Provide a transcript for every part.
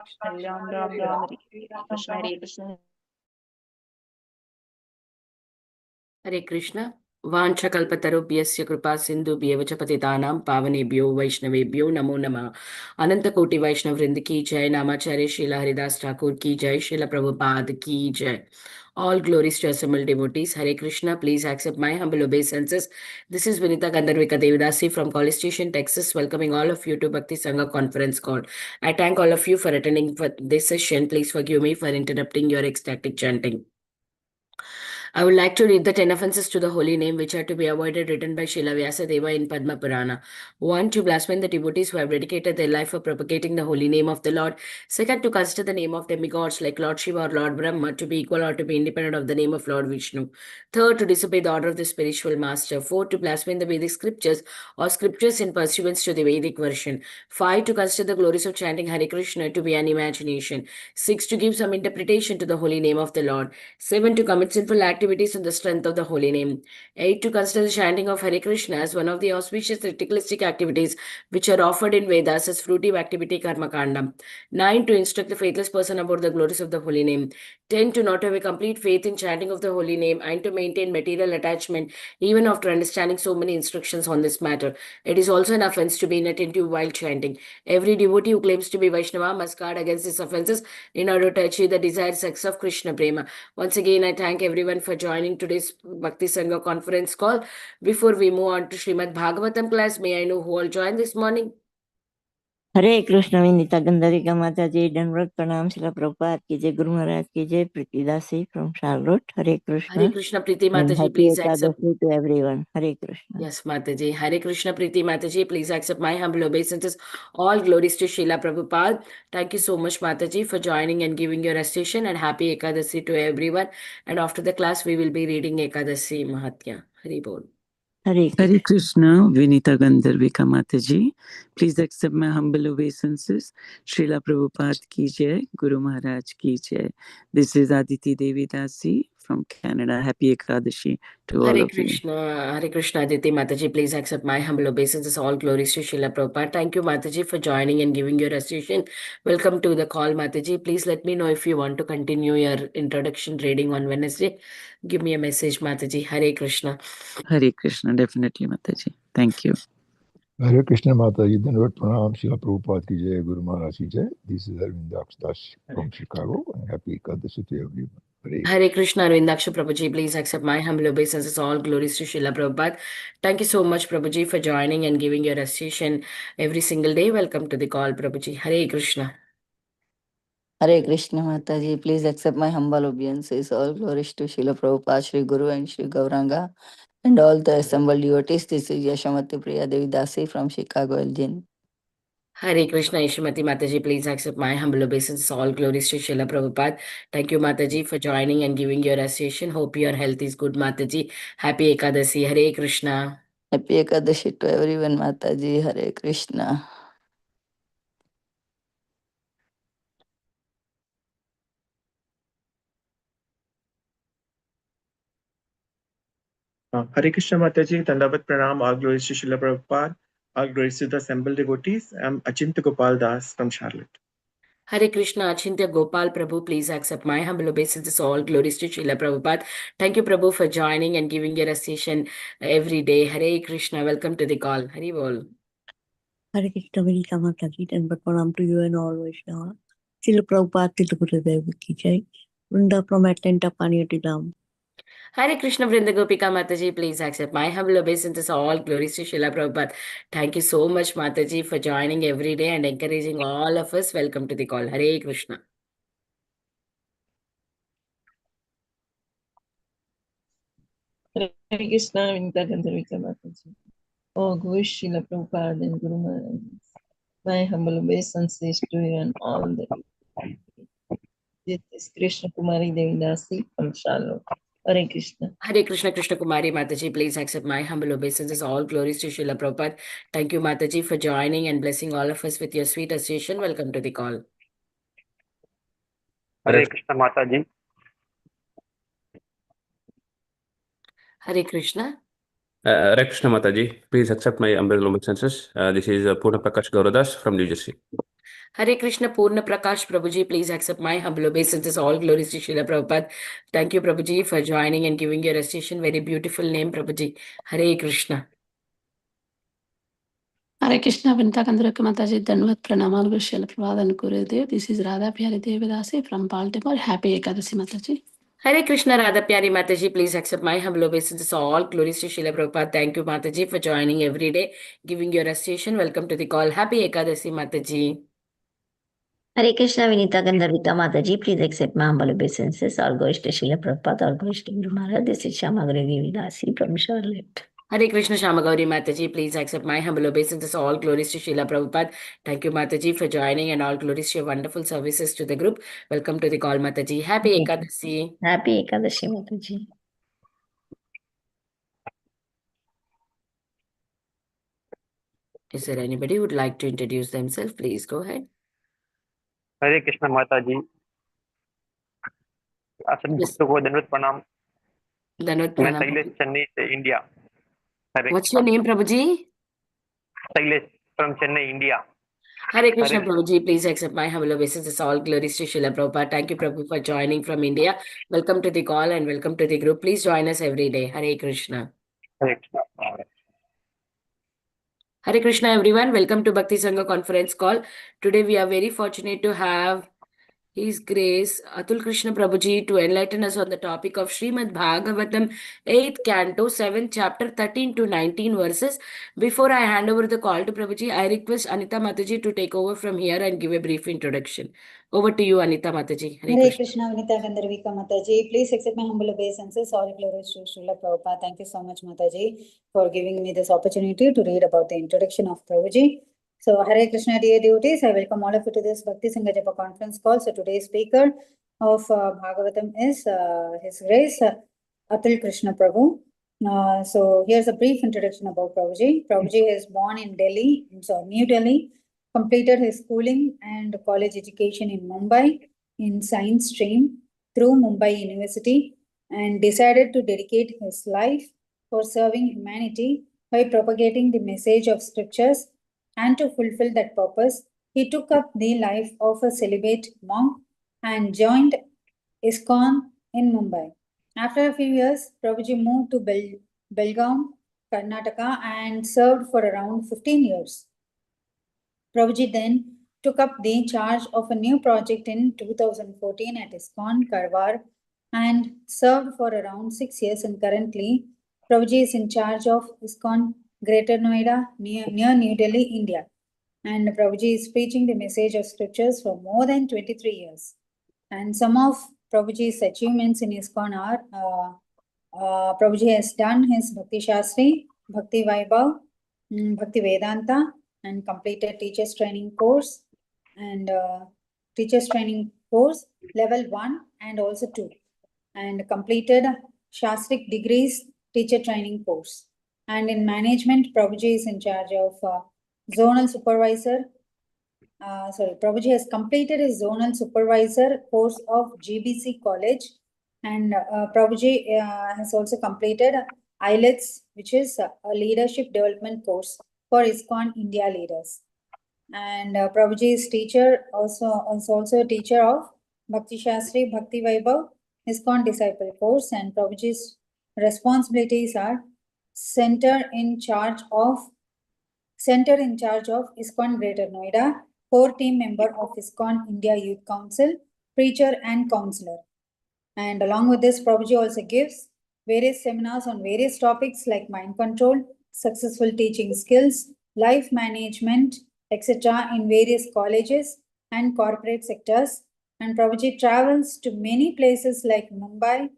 Ram Ram Ram Hare Krishna Hare Krishna. हरे कृष्ण वाञ्छकल्पतरुभ्यस्य कृपा सिन्धुभ्येव च पतितानां पावनेभ्यो वैष्णवेभ्यो नमो नमः। अनंत कोटि वैष्णव वृंद की जय। नामाचार्य श्रीला हरिदास ठाकुर की जय। श्रीला प्रभुपाद की जय। All glories to assembled devotees. Hare Krishna. Please accept my humble obeisances. This is Vinita Gandharvika Devidasi from College Station, Texas, welcoming all of you to Bhakti Sangha conference call. I thank all of you for attending for this session. Please forgive me for interrupting your ecstatic chanting. I would like to read the 10 offenses to the holy name which are to be avoided, written by Srila Vyasadeva in Padma Purana. 1. To blaspheme the devotees who have dedicated their life for propagating the holy name of the Lord. 2. To consider the name of demigods like Lord Shiva or Lord Brahma to be equal or to be independent of the name of Lord Vishnu. 3. To disobey the order of the spiritual master. 4. To blaspheme the Vedic scriptures or scriptures in pursuance to the Vedic version. 5. To consider the glories of chanting Hare Krishna to be an imagination. 6. To give some interpretation to the holy name of the Lord. 7. To commit sinful activities on the strength of the holy name. 8. To consider the chanting of Hare Krishna as one of the auspicious ritualistic activities which are offered in Vedas as fruitive activity karma kanda. 9. To instruct the faithless person about the glories of the holy name. 10. To not have a complete faith in chanting of the holy name and to maintain material attachment even after understanding so many instructions on this matter. It is also an offense to be inattentive while chanting. Every devotee who claims to be Vaishnava must guard against these offenses in order to achieve the desired sex of Krishna Prema. Once again, I thank everyone for joining today's Bhakti Sangha conference call. Before we move on to Srimad Bhagavatam class, may I know who all joined this morning? हरे कृष्ण विनीता गंधर्विका माता जी दंडवत प्रणाम शिला प्रभुपाद की जय गुरु महाराज की जय Pritidasi from Charlotte Hare Krishna Priti and Mataji, happy please accept. Ekadasi to everyone. Hare Krishna. Yes, Mataji. Hare Krishna Priti Mataji, please accept my humble obeisances. All glories to Srila Prabhupada. Thank you so much, Mataji, for joining and giving your recitation, and happy Ekadasi to everyone. And after the class, we will be reading Ekadasi Mahatya. Hari Bol. Hare Krishna, Vinita Gandharvika Mataji. Please accept my humble obeisances. Srila Prabhupada ki jai, Guru Maharaj ki jai. This is Aditi Devi Dasi from Canada. Happy Ekadashi to all of you. Hare Krishna, Aditi Mataji, please accept my humble obeisances. All glories to Srila Prabhupada. Thank you, Mataji, for joining and giving your recitation. Welcome to the call, Mataji. Please let me know if you want to continue your introduction reading on Wednesday. Give me a message, Mataji. Hare Krishna. Hare Krishna, definitely, Mataji. Thank you. Hare Krishna Mataji, Dhanavad Pranam, Srila Prabhupada ki jai, Guru Maharaj ki jai. This is Arvindaksha Das from Chicago, and happy Ekadasi to everyone. Hare Krishna, Arvindaksha Prabhuji, please accept my humble obeisances. All glories to Srila Prabhupada. Thank you so much, Prabhuji, for joining and giving your recitation every single day. Welcome to the call, Prabhuji. Hare Krishna. Hare Krishna Mataji, please accept my humble obeisances. All glories to Srila Prabhupada, Shri Guru and Shri Gauranga, and all the assembled devotees. This is Yashamati Priya Devi Dasi from Chicago, Illinois. Hare Krishna, Ishmati Mataji, please accept my humble obeisances. All glories to Srila Prabhupada. Thank you, Mataji, for joining and giving your recitation. Hope your health is good, Mataji. Happy Ekadasi. Hare Krishna. Happy Ekadashi to everyone, Mataji. Hare Krishna. Hare Krishna Mataji, Dandavat Pranam, all glories to Srila Prabhupada, all glories to the assembled devotees. I'm Achintya Gopal Das from Charlotte. Hare Krishna, Achintya Gopal Prabhu, please accept my humble obeisances. All glories to Srila Prabhupada. Thank you, Prabhu, for joining and giving your recitation every day. Hare Krishna, welcome to the call. Hari Bol. Hare Krishna Vinita Mataji Dhanavad Pranam to you and all Vaishnava. Srila Prabhupada Srila Gurudev ki jai. Vrinda from Atlanta, Paniyati. Hare Krishna Vrinda Gopika Mataji, please accept my humble obeisances. All glories to Srila Prabhupada. Thank you so much, Mataji, for joining every day and encouraging all of us. Welcome to the call. Hare Krishna. Hare Krishna Vinita Gandharvika Mataji. Oh, Guru Srila Prabhupada and Guru Maharaj. My humble obeisances to you and all the This is Krishna Kumari Devidasi from Charlotte. Hare Krishna. Hare Krishna Krishna Kumari Mataji, please accept my humble obeisances. All glories to Srila Prabhupada. Thank you, Mataji, for joining and blessing all of us with your sweet association. Welcome to the call. Hare Krishna Mataji. Hare Krishna. Hare Krishna Mataji. Please accept my humble obeisances. This is Purna Prakash Gauradas from New Jersey. Hare Krishna Purna Prakash Prabhuji, please accept my humble obeisances. All glories to Srila Prabhupada. Thank you, Prabhuji, for joining and giving your recitation. Very beautiful name, Prabhuji. Hare Krishna. Hare Krishna, Vinita Kandaraka Mataji, Dhanvat Pranamal Vishal Prabhadan Gurudev. This is Radha Pyari Devidasi from Baltimore. Happy Ekadasi Mataji. Hare Krishna Radha Pyari Mataji, please accept my humble obeisances. All glories to Srila Prabhupada. Thank you, Mataji, for joining every day, giving your recitation. Welcome to the call. Happy Ekadasi, Mataji. Hare Krishna, Vinita Gandharvika Mataji, please accept my humble obeisances. All glories to Srila Prabhupada, all glories to Guru Maharaj. This is Shamagari Devidasi from Charlotte. Hare Krishna Shamagauri Mataji, please accept my humble obeisances. All glories to Srila Prabhupada. Thank you, Mataji, for joining, and all glories to your wonderful services to the group. Welcome to the call, Mataji. Happy Ekadasi. Happy Ekadashi Mataji. Is there anybody who would like to introduce themselves? Please go ahead. हरे कृष्ण माता जी, सब Yes. भक्तों को दंडवत प्रणाम। Dhanvat मैं Pranam. Shailesh Chennai से India. Hare What's your name, Prabhuji? Shailesh from Chennai India. Hare Krishna Hare- Prabhuji, please accept my humble obeisances. All glories to Srila Prabhupada. Thank you, Prabhu, for joining from India. Welcome to the call and welcome to the group. Please join us every day. Hare Krishna. Hare Krishna. Hare Krishna, everyone. Welcome to Bhakti Sangha conference call. Today we are very fortunate to have His Grace Atul Krishna Prabhuji to enlighten us on the topic of Srimad Bhagavatam, 8th Canto, 7th chapter, 13 to 19 verses. Before I hand over the call to Prabhuji, I request Anita Mataji to take over from here and give a brief introduction. Over to you, Anita Mataji. Hare Krishna, Vinita Gandharvika Mataji. Please accept my humble obeisances. All glories to Srila Prabhupada. Thank you so much, Mataji, for giving me this opportunity to read about the introduction of Prabhuji. So, Hare Krishna, dear devotees, I welcome all of you to this Bhakti Sangha Japa conference call. So, today's speaker of Bhagavatam is His Grace Atul Krishna Prabhu. So, here's a brief introduction about Prabhuji. Prabhuji is born in Delhi, New Delhi, completed his schooling and college education in Mumbai in science stream through Mumbai University, and decided to dedicate his life for serving humanity by propagating the message of scriptures. And to fulfill that purpose, he took up the life of a celibate monk and joined ISKCON in Mumbai. After a few years, Prabhuji moved to Belgaum, Karnataka, and served for around 15 years. Prabhuji then took up the charge of a new project in 2014 at ISKCON, Karwar, and served for around 6 years. And currently, Prabhuji is in charge of ISKCON Greater Noida near New Delhi, India. And Prabhuji is preaching the message of scriptures for more than 23 years. And some of Prabhuji's achievements in ISKCON are Prabhuji has done his Bhakti Shastri, Bhakti Vaibhav, Bhakti Vedanta, and completed teachers training course and teachers training course level 1 and also 2, and completed Shastrik degrees teacher training course. And in management, Prabhuji is in charge of zonal supervisor. Prabhuji has completed his zonal supervisor course of GBC College, and Prabhuji has also completed IELTS, which is a leadership development course for ISKCON India leaders. And Prabhuji is teacher, is also a teacher of Bhakti Shastri, Bhakti Vaibhav, ISKCON disciple course. And Prabhuji's responsibilities are center in charge of ISKCON Greater Noida, core team member of ISKCON India Youth Council, preacher and counselor. And along with this, Prabhuji also gives various seminars on various topics like mind control, successful teaching skills, life management, etc. in various colleges and corporate sectors. And Prabhuji travels to many places like Mumbai,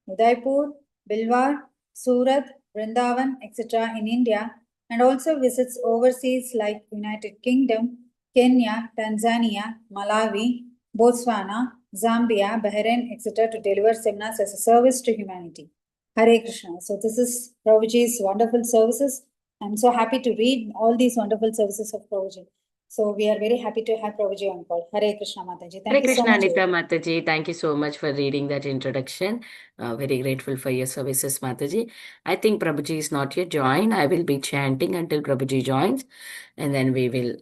Udaipur, Bilwar, Surat, Vrindavan, etc. in India, and also visits overseas like United Kingdom, Kenya, Tanzania, Malawi, Botswana, Zambia, Bahrain, etc. to deliver seminars as a service to humanity. Hare Krishna. So this is Prabhuji's wonderful services. I'm so happy to read all these wonderful services of Prabhuji. So we are very happy to have Prabhuji on call. Hare Krishna Mataji. Hare Thank you so Krishna, much. Anita Mataji. Thank you so much for reading that introduction. Very grateful for your services, Mataji. I think Prabhuji is not yet joined. I will be chanting until Prabhuji joins, and then we will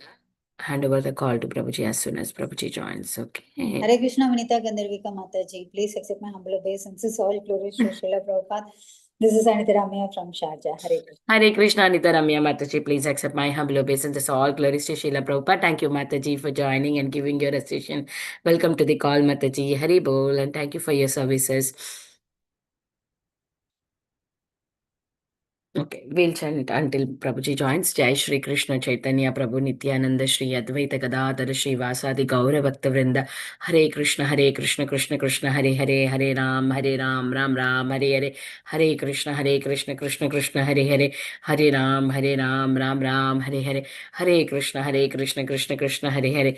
hand over the call to Prabhuji as soon as Prabhuji joins. Okay. Hare Krishna, Vinita Gandharvika Mataji. Please accept my humble obeisances. All glories to Srila Prabhupada. This is Anita Ramya from Sharjah. Hare Krishna. Hare Krishna, Anita Ramya Mataji. Please accept my humble obeisances. All glories to Srila Prabhupada. Thank you, Mataji, for joining and giving your assistation. Welcome to the call, Mataji. Hari Bol, and thank you for your services. Okay, we'll chant until Prabhuji joins. Jai Shri Krishna Chaitanya Prabhu Nityananda Shri Advaita Gadadhara Shri Vasadi Gaura Bhakta Vrinda. Hare Krishna Krishna Krishna Hare Hare Hare Ram Ram Ram Hare Hare. Hare Krishna Krishna Krishna Hare Hare Hare Ram Ram Ram Hare Hare. Hare Krishna Krishna Krishna Hare Hare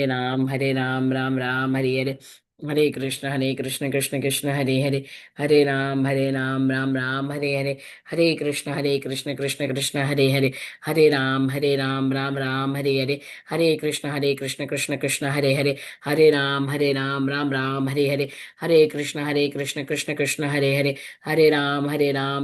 Hare Ram Ram Ram Hare Hare. Hare Krishna Krishna Krishna Hare Hare Hare Ram Ram Ram Hare Hare. Hare Krishna Krishna Krishna Hare Hare Hare Ram Ram Ram Hare Hare. Hare Krishna Krishna Krishna Hare Hare Hare Ram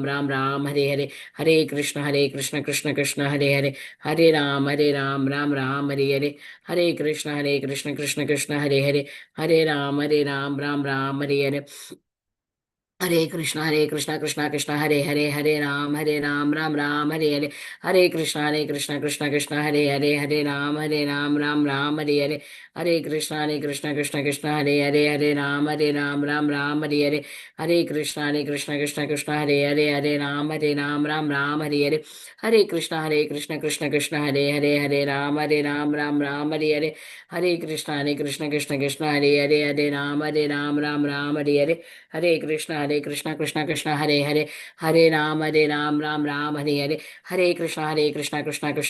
Ram Ram Hare Hare. Hare Krishna Krishna Krishna Hare Hare Hare Ram Ram Ram Hare Hare. Hare Krishna Krishna Krishna Hare Hare Hare Ram Ram Ram Hare Hare. Hare Krishna Krishna Krishna Hare Hare Hare Ram Ram Hare Hare. Hare Krishna Krishna Krishna Hare Hare Hare Ram Ram Ram Hare Hare. Hare Krishna Krishna Krishna Hare Hare Hare Ram Ram Ram Hare Hare. Hare Krishna Krishna Krishna Hare Hare Hare Ram Ram Ram Hare Hare. Hare Krishna Krishna Krishna Hare Hare Hare Ram Ram Hare Hare. Hare Krishna Krishna Krishna Hare Hare Hare Ram Ram Hare Hare. Hare Krishna Krishna Krishna Hare Hare Hare Ram Ram Hare Hare. Hare Krishna Krishna Krishna Hare Hare Hare Ram Ram Ram Hare Hare. Hare Krishna Krishna Krishna Hare Hare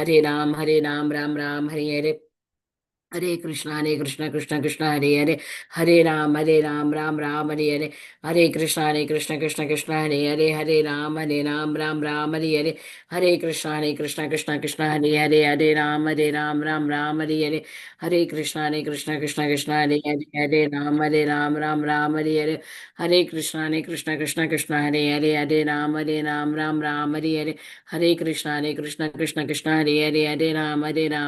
Hare Ram Ram Ram Hare Hare. Hare Krishna Krishna Hare Hare Hare Ram Ram Ram Hare Hare. Hare Krishna Krishna Krishna Hare Hare Hare Ram Ram Ram Hare Hare. Hare Krishna Krishna Krishna Hare Hare Hare Ram Ram Ram Hare Hare. Hare Krishna Krishna Krishna Hare Hare Hare Ram Ram Hare Hare.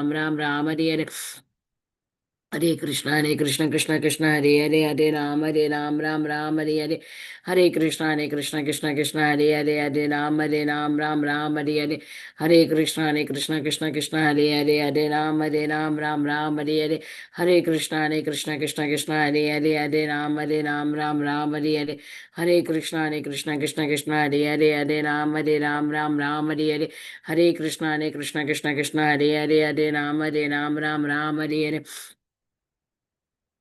Hare Krishna Krishna Krishna Hare Hare Hare Ram Ram Hare Hare. Hare Krishna Krishna Krishna Hare Hare Hare Ram Ram Hare Hare. Hare Krishna Krishna Krishna Hare Ram Ram Hare Hare. Hare Krishna Krishna Hare Ram Ram Hare Hare. Hare Krishna Krishna Hare Ram Ram Hare Hare.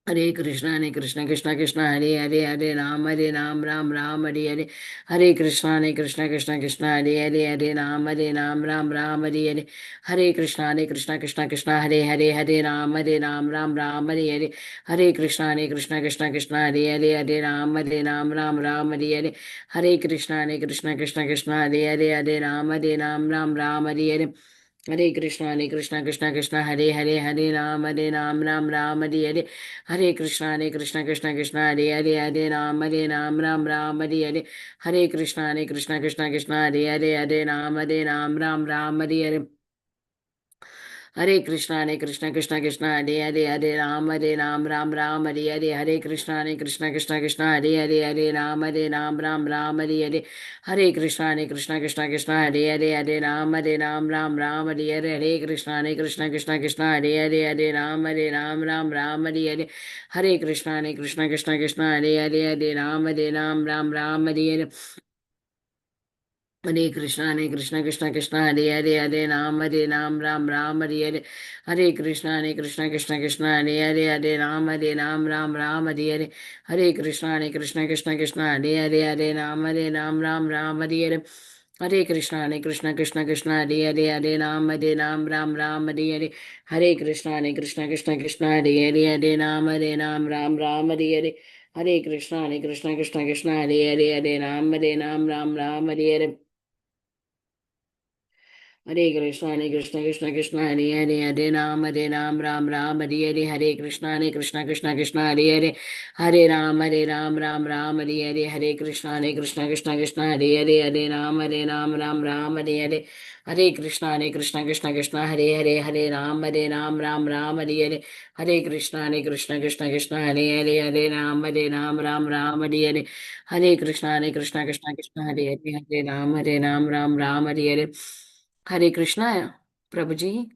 Hare Krishna Krishna Hare Ram Ram Hare Hare. Hare Krishna Krishna Hare Ram Ram Hare Hare. Hare Krishna Krishna Hare Ram Ram Hare Hare. Hare Krishna Krishna Hare Ram Ram Hare Hare. Hare Krishna Krishna Hare Ram Ram Hare Hare. Hare Krishna Krishna Hare Ram Ram Hare Hare. Hare Krishna Krishna Hare Ram Ram Hare Hare. Hare Krishna Krishna Hare Ram Ram Hare Hare. Hare Krishna Krishna Hare Ram Ram Hare Hare. Hare Krishna Krishna Hare Ram Hare Hare. Hare Krishna Krishna Hare Ram Hare Hare. Hare Krishna Krishna Hare Ram Hare Hare. Hare Krishna Krishna Hare Ram Hare Hare. Hare Krishna Krishna Hare Ram Hare Hare. Hare Krishna Krishna Hare Ram Hare Hare. Hare Krishna Krishna Hare Ram Hare Hare. Hare Krishna Krishna Hare Ram Hare Hare. Hare Krishna Krishna Hare Ram Hare Hare. Hare Krishna Krishna Hare Ram Hare Hare. Hare Krishna Krishna Hare Ram Hare Hare. Hare Krishna Krishna Hare Ram Hare Hare. Hare Krishna Krishna Hare Ram Hare Hare. Hare Krishna Krishna Krishna Hare Hare Hare Ram Ram Hare Hare Hare Krishna Krishna Krishna Hare Hare Hare Ram Ram Hare Hare Hare Krishna Krishna Hare Hare Hare Ram Ram Hare Hare Hare Krishna Krishna Hare Hare Hare Ram Ram Hare Hare Hare Krishna Krishna Hare Hare Hare Ram Hare Hare Hare Krishna Hare Hare Hare Ram Hare Hare Hare Krishna, Prabhuji.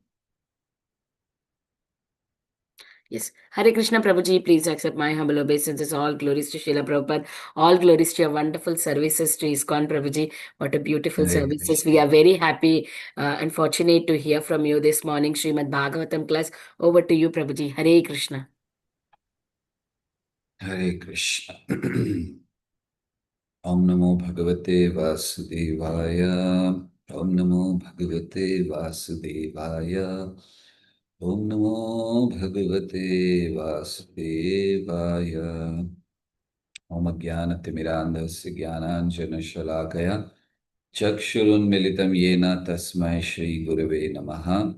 Yes. Hare Krishna, Prabhuji, please accept my humble obeisances. All glories to Srila Prabhupada. All glories to your wonderful services to ISKCON, Prabhuji. What a beautiful Hare services. Krishna. We are very happy and fortunate to hear from you this morning, Srimad Bhagavatam class. Over to you, Prabhuji. Hare Krishna. Hare Krishna. Om Namo Bhagavate Vasudevaya. Om Namo Bhagavate Vasudevaya. Om Namo Bhagavate Vasudevaya. Om Jnanatimirandhasya Jnananjana Shalakaya Chakshurunmilitam Yena Tasmai Shri Gurave Namaha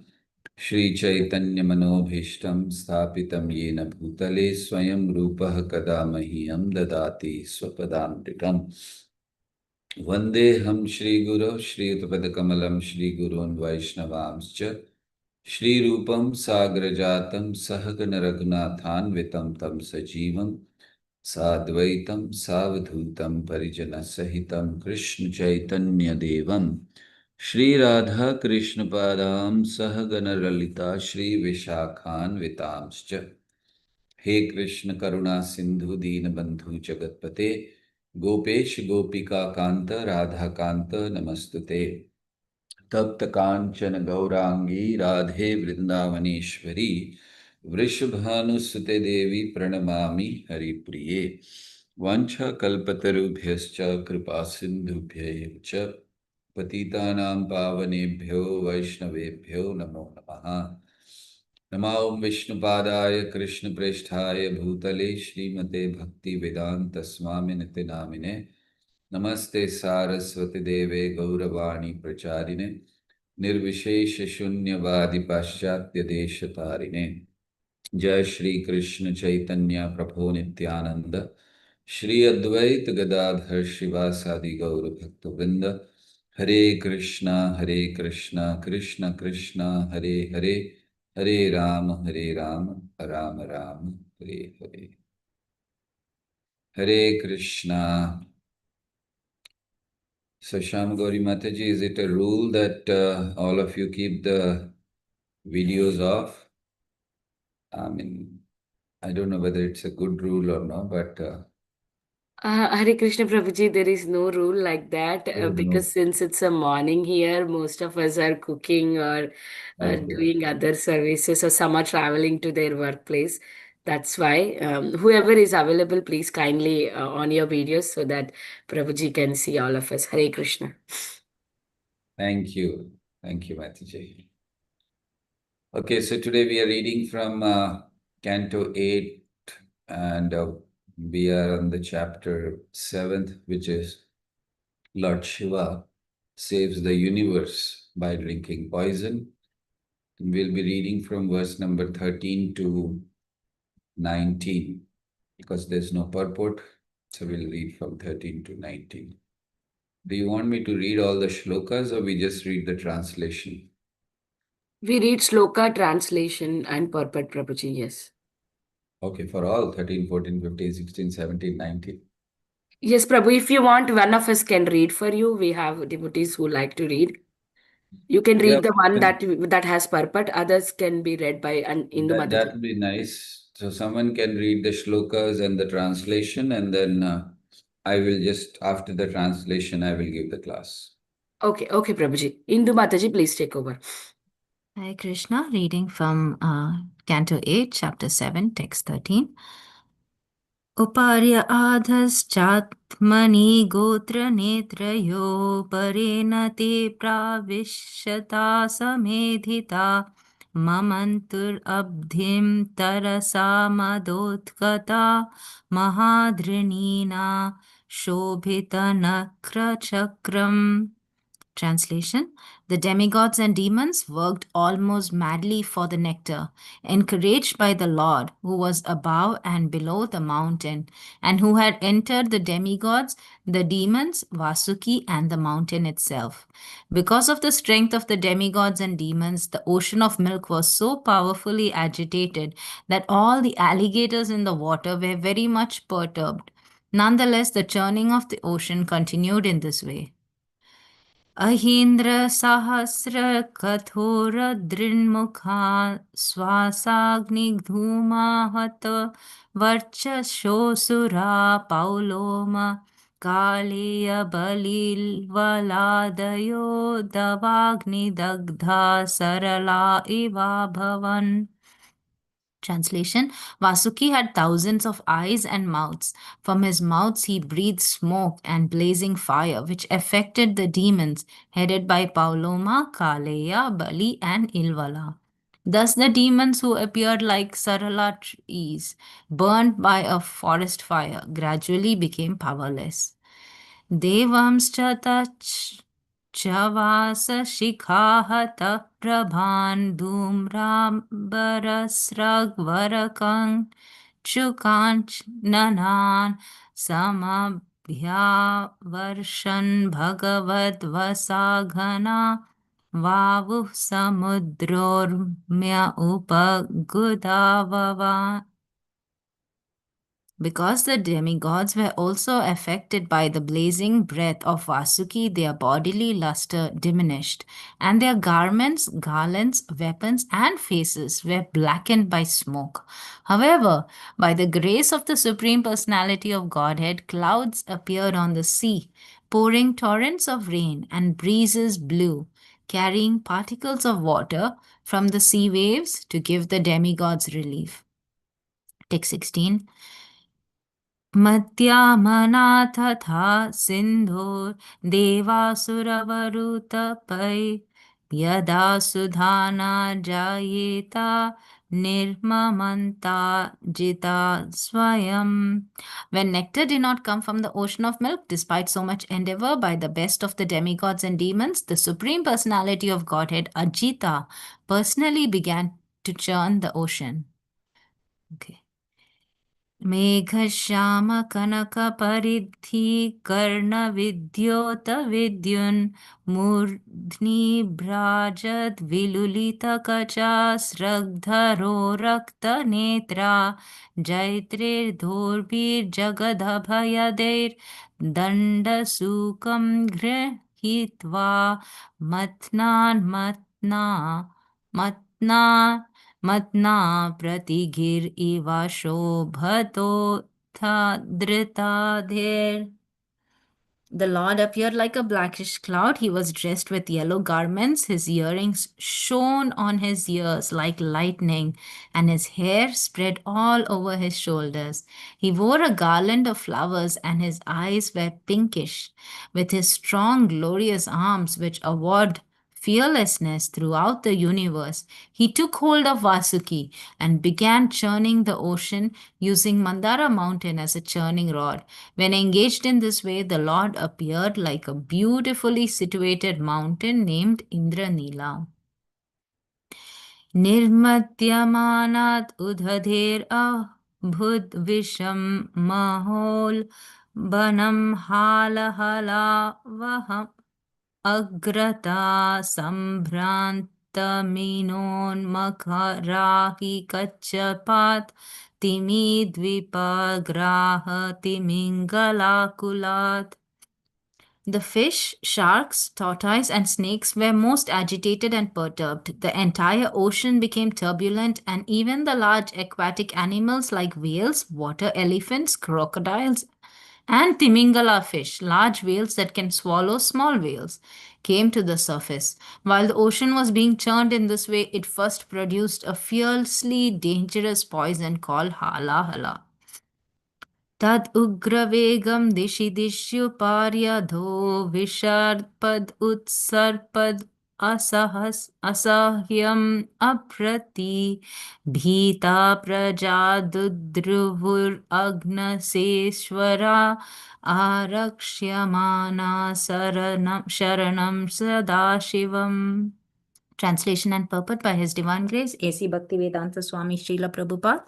Shri Chaitanya Manobhishtam Sthapitam Yena Bhutale Swayam Rupah Kada Mahyam Dadati Swapadamritam Vandeham Shri Guru Shri Utpadakamalam Shri Gurun Vaishnavamscha Shri Rupam Sagrajatam Sahagana Raghunathanvitam Tam Sajivam Sadvaitam Savadhutam Parijana Sahitam Krishna Chaitanya Devam Shri Radha Krishna Padam Sahagana Lalita Shri Vishakhan Vitamscha He Krishna Karuna Sindhu Deenabandhu Jagatpate Gopesh Gopika Kanta Radha Kanta Namastute Tapta Kanchana Gaurangi Radhe Vrindavaneshwari Vrishabhanusute Devi Pranamami Haripriye Vancha Kalpatarubhyascha Kripa Sindhubhya Patitanam Pavanebhyo Vaishnavebhyo Namo Namaha Namo Vishnupadaya Krishna Presthaya Bhutale Srimate Bhakti Vedanta Swami Nite Namine Namaste Saraswati Deve Gauravani Pracharine Nirvishesha Shunyavadi Paschatya Deshatarine Jai Shri Krishna Chaitanya Prabhu Nityananda Shri Advaita Gadadhar Shivasadi Gaura Bhakta Vrinda Hare Krishna Krishna Krishna Hare Hare Hare Rama Rama Rama Hare Hare Hare Krishna. So Sham Gauri Mataji, is it a rule that all of you keep the videos off? I mean, I don't know whether it's a good rule or not, but Hare Krishna Prabhuji, there is no rule like that there is no. because since it's a morning here, most of us are cooking or Okay. doing other services, or some are traveling to their workplace. That's why whoever is available, please kindly on your videos so that Prabhuji can see all of us. Hare Krishna. Thank you, Mataji. Okay, so today we are reading from Canto 8 and we are on the chapter 7th, which is Lord Shiva saves the universe by drinking poison. And we'll be reading from verse number 13 to 19 because there's no purport. So we'll read from 13 to 19. Do you want me to read all the shlokas or we just read the translation? We read Shloka translation and purport, Prabhuji, yes. Okay, for all 13, 14, 15, 16, 17, 19. Yes, Prabhu, if you want, one of us can read for you. We have devotees who like to read. You can read the one that has purport. Others can be read by Indu Mataji. That would be nice. So someone can read the shlokas and the translation, and then I will just, after the translation, I will give the class. Okay, Prabhuji. Indu Mataji, please take over. Hare Krishna, reading from Canto 8, Chapter 7, Text 13. Uparya adhaschatmani gotra netrayo parena te pravishyata samedhita mamantur abdhim tarasa madotkata mahadrinina shobhita nakra chakram. Translation: the demigods and demons worked almost madly for the nectar, encouraged by the Lord, who was above and below the mountain, and who had entered the demigods, the demons, Vasuki, and the mountain itself. Because of the strength of the demigods and demons, the ocean of milk was so powerfully agitated that all the alligators in the water were very much perturbed. Nonetheless, the churning of the ocean continued in this way. अहीन्द्र सहस्र कठोर दृन्मुखा श्वासाग्निधूमाहत वर्चशोऽसुरा पौलोम कालेय बलिवलादयो दवाग्निदग्धा सरला इवाभवन्. Translation: Vasuki had thousands of eyes and mouths. From his mouths he breathed smoke and blazing fire, which affected the demons, headed by Pauloma, Kaleya, Bali, and Ilvala. Thus the demons, who appeared like Sarala trees, burned by a forest fire, gradually became powerless. Devamscha Chavasa Prabhan Dhumrabarasragvarakang Chukanch Nanan Samabhyavarshan Bhagavad Vasaghana Vavu Samudrormya Upagudavava. Because the demigods were also affected by the blazing breath of Vasuki, their bodily luster diminished, and their garments, garlands, weapons, and faces were blackened by smoke. However, by the grace of the Supreme Personality of Godhead, clouds appeared on the sea, pouring torrents of rain, and breezes blew, carrying particles of water from the sea waves to give the demigods relief. Text 16. मत्यामना तथा सिन्धोर् देवासुरवरुतपै यदा सुधाना जायेता nirmamanta jita swayam. When nectar did not come from the ocean of milk, despite so much endeavor by the best of the demigods and demons, the Supreme Personality of Godhead, Ajita, personally began to churn the ocean. Okay. Meghshyam कनकपरिद्धि कर्णविद्योत विद्युन् मूर्ध्नि भ्राजद् विलुलितकचा स्रग्धरो रक्तनेत्रा जैत्रेर्दोर्भिर्जगदभयदैर्दण्डसूकं गृहीत्वा मत्ना प्रतिगिर Eva शोभतो धृताधेर. The Lord appeared like a blackish cloud. He was dressed with yellow garments. His earrings shone on his ears like lightning, and his hair spread all over his shoulders. He wore a garland of flowers, and his eyes were pinkish. With his strong, glorious arms, which award fearlessness throughout the universe, he took hold of Vasuki and began churning the ocean using Mandara mountain as a churning rod. When engaged in this way, the Lord appeared like a beautifully situated mountain named Indranila. Nirmadyamanat udhadher abhud visham mahol banam halahala vaham agrata sambhrantaminon makarahi kachapat timidvipagraha timingalakulat. The fish, sharks, tortoise, and snakes were most agitated and perturbed. The entire ocean became turbulent, and even the large aquatic animals like whales, water elephants, crocodiles, and timingala fish, large whales that can swallow small whales, came to the surface. While the ocean was being churned in this way, it first produced a fiercely dangerous poison called hala hala. Tad ugravegam dishi dishyuparyadho visharpad utsarpad asahyam aprati bhita praja dudruvur agnaseshwara arakshyamana sharanam sadashivam. Translation and purport by His Divine Grace, A.C. Bhaktivedanta Swami Srila Prabhupada.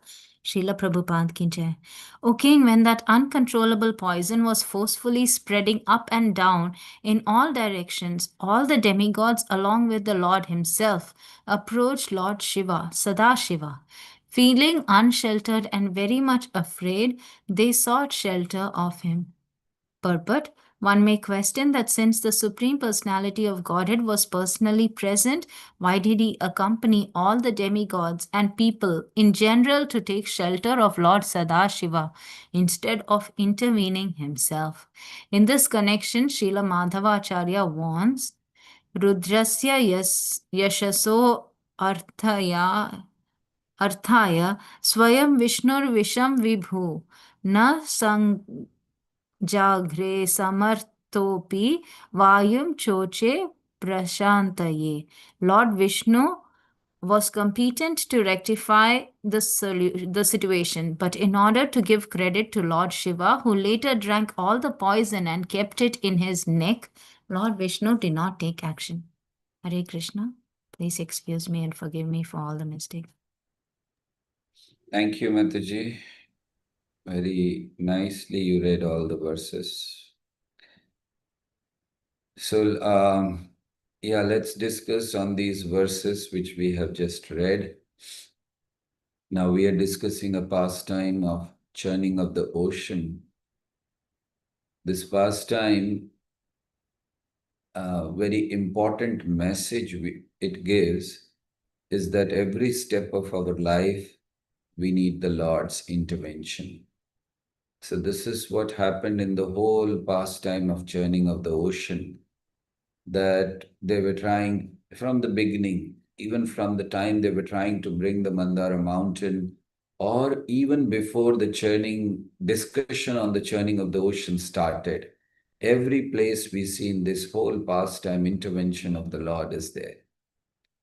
Srila Prabhupada ki jai. O King, when that uncontrollable poison was forcefully spreading up and down in all directions, all the demigods along with the Lord himself approached Lord Shiva, Sadashiva. Feeling unsheltered and very much afraid, they sought shelter of him. Purport. One may question that since the Supreme Personality of Godhead was personally present, why did he accompany all the demigods and people in general to take shelter of Lord Sadashiva instead of intervening himself? In this connection, Srila Madhavacharya warns, Rudrasya yashaso arthaya swayam Vishnur Visham Vibhu na sang Jagre samarthopi vayum choche prashantaye. Lord Vishnu was competent to rectify the situation, but in order to give credit to Lord Shiva, who later drank all the poison and kept it in his neck, Lord Vishnu did not take action. Hare Krishna. Please excuse me and forgive me for all the mistakes. Thank you, Mataji. Very nicely you read all the verses. So, yeah, let's discuss on these verses which we have just read. Now we are discussing a pastime of churning of the ocean. This pastime, very important message it gives is that every step of our life, we need the Lord's intervention. So this is what happened in the whole pastime of churning of the ocean, that they were trying from the beginning, even from the time they were trying to bring the Mandara mountain, or even before the churning, discussion on the churning of the ocean started. Every place we see in this whole pastime, intervention of the Lord is there.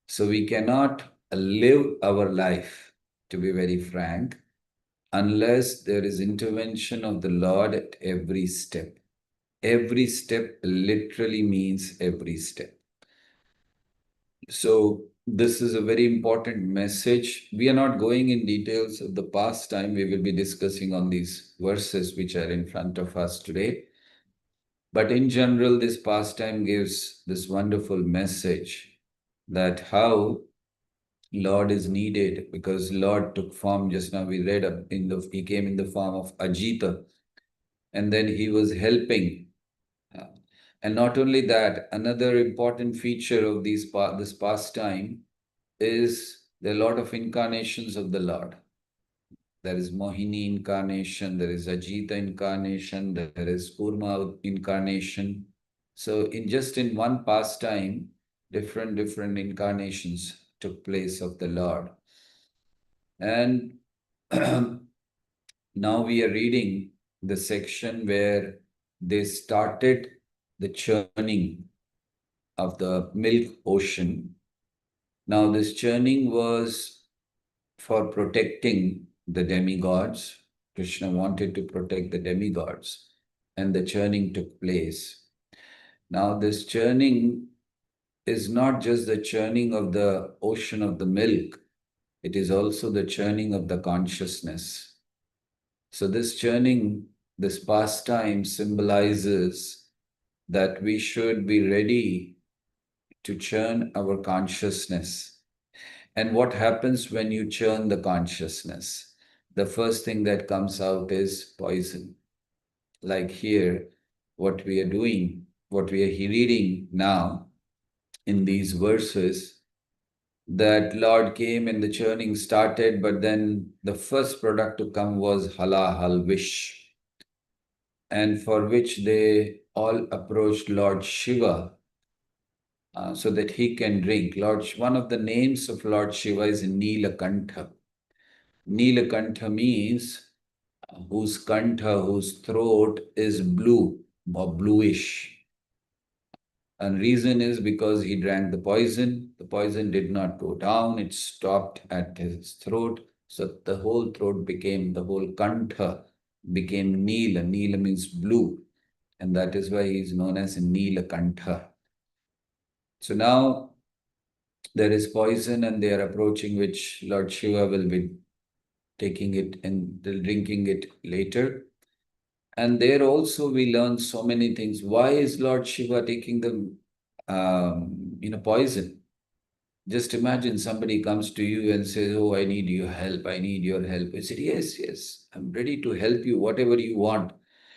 So we cannot live our life, to be very frank, unless there is intervention of the Lord at every step. Every step literally means every step. So this is a very important message. We are not going in details of the past time. We will be discussing on these verses which are in front of us today. But in general, this pastime gives this wonderful message that how Lord is needed, because Lord took form. Just now we read he came in the form of Ajita, and then he was helping. And not only that, another important feature of this pastime is there are a lot of incarnations of the Lord. There is Mohini incarnation, there is Ajita incarnation, there is Kurma incarnation. So in one pastime, different incarnations took place of the Lord. And now we are reading the section where they started the churning of the milk ocean. Now this churning was for protecting the demigods. Krishna wanted to protect the demigods, and the churning took place. Now this churning is not just the churning of the ocean of the milk, it is also the churning of the consciousness. So this churning, this pastime symbolizes that we should be ready to churn our consciousness. And what happens when you churn the consciousness? The first thing that comes out is poison. Like here, what we are doing, what we are reading now in these verses, that Lord came and the churning started, but then the first product to come was halahal, wish, and for which they all approached Lord Shiva so that he can drink. One of the names of Lord Shiva is Neelakantha. Neelakantha means whose kantha, whose throat is blue or bluish. And reason is because he drank the poison. The poison did not go down. It stopped at his throat. So the whole throat became, the whole kantha became Neela. Neela means blue. And that is why he is known as Neelakantha. So now there is poison and they are approaching, which Lord Shiva will be taking it and drinking it later. And there also we learn so many things. Why is Lord Shiva taking the poison? Just imagine somebody comes to you and says, "Oh, I need your help. I need your help." You said, "Yes, yes, I'm ready to help you, whatever you want."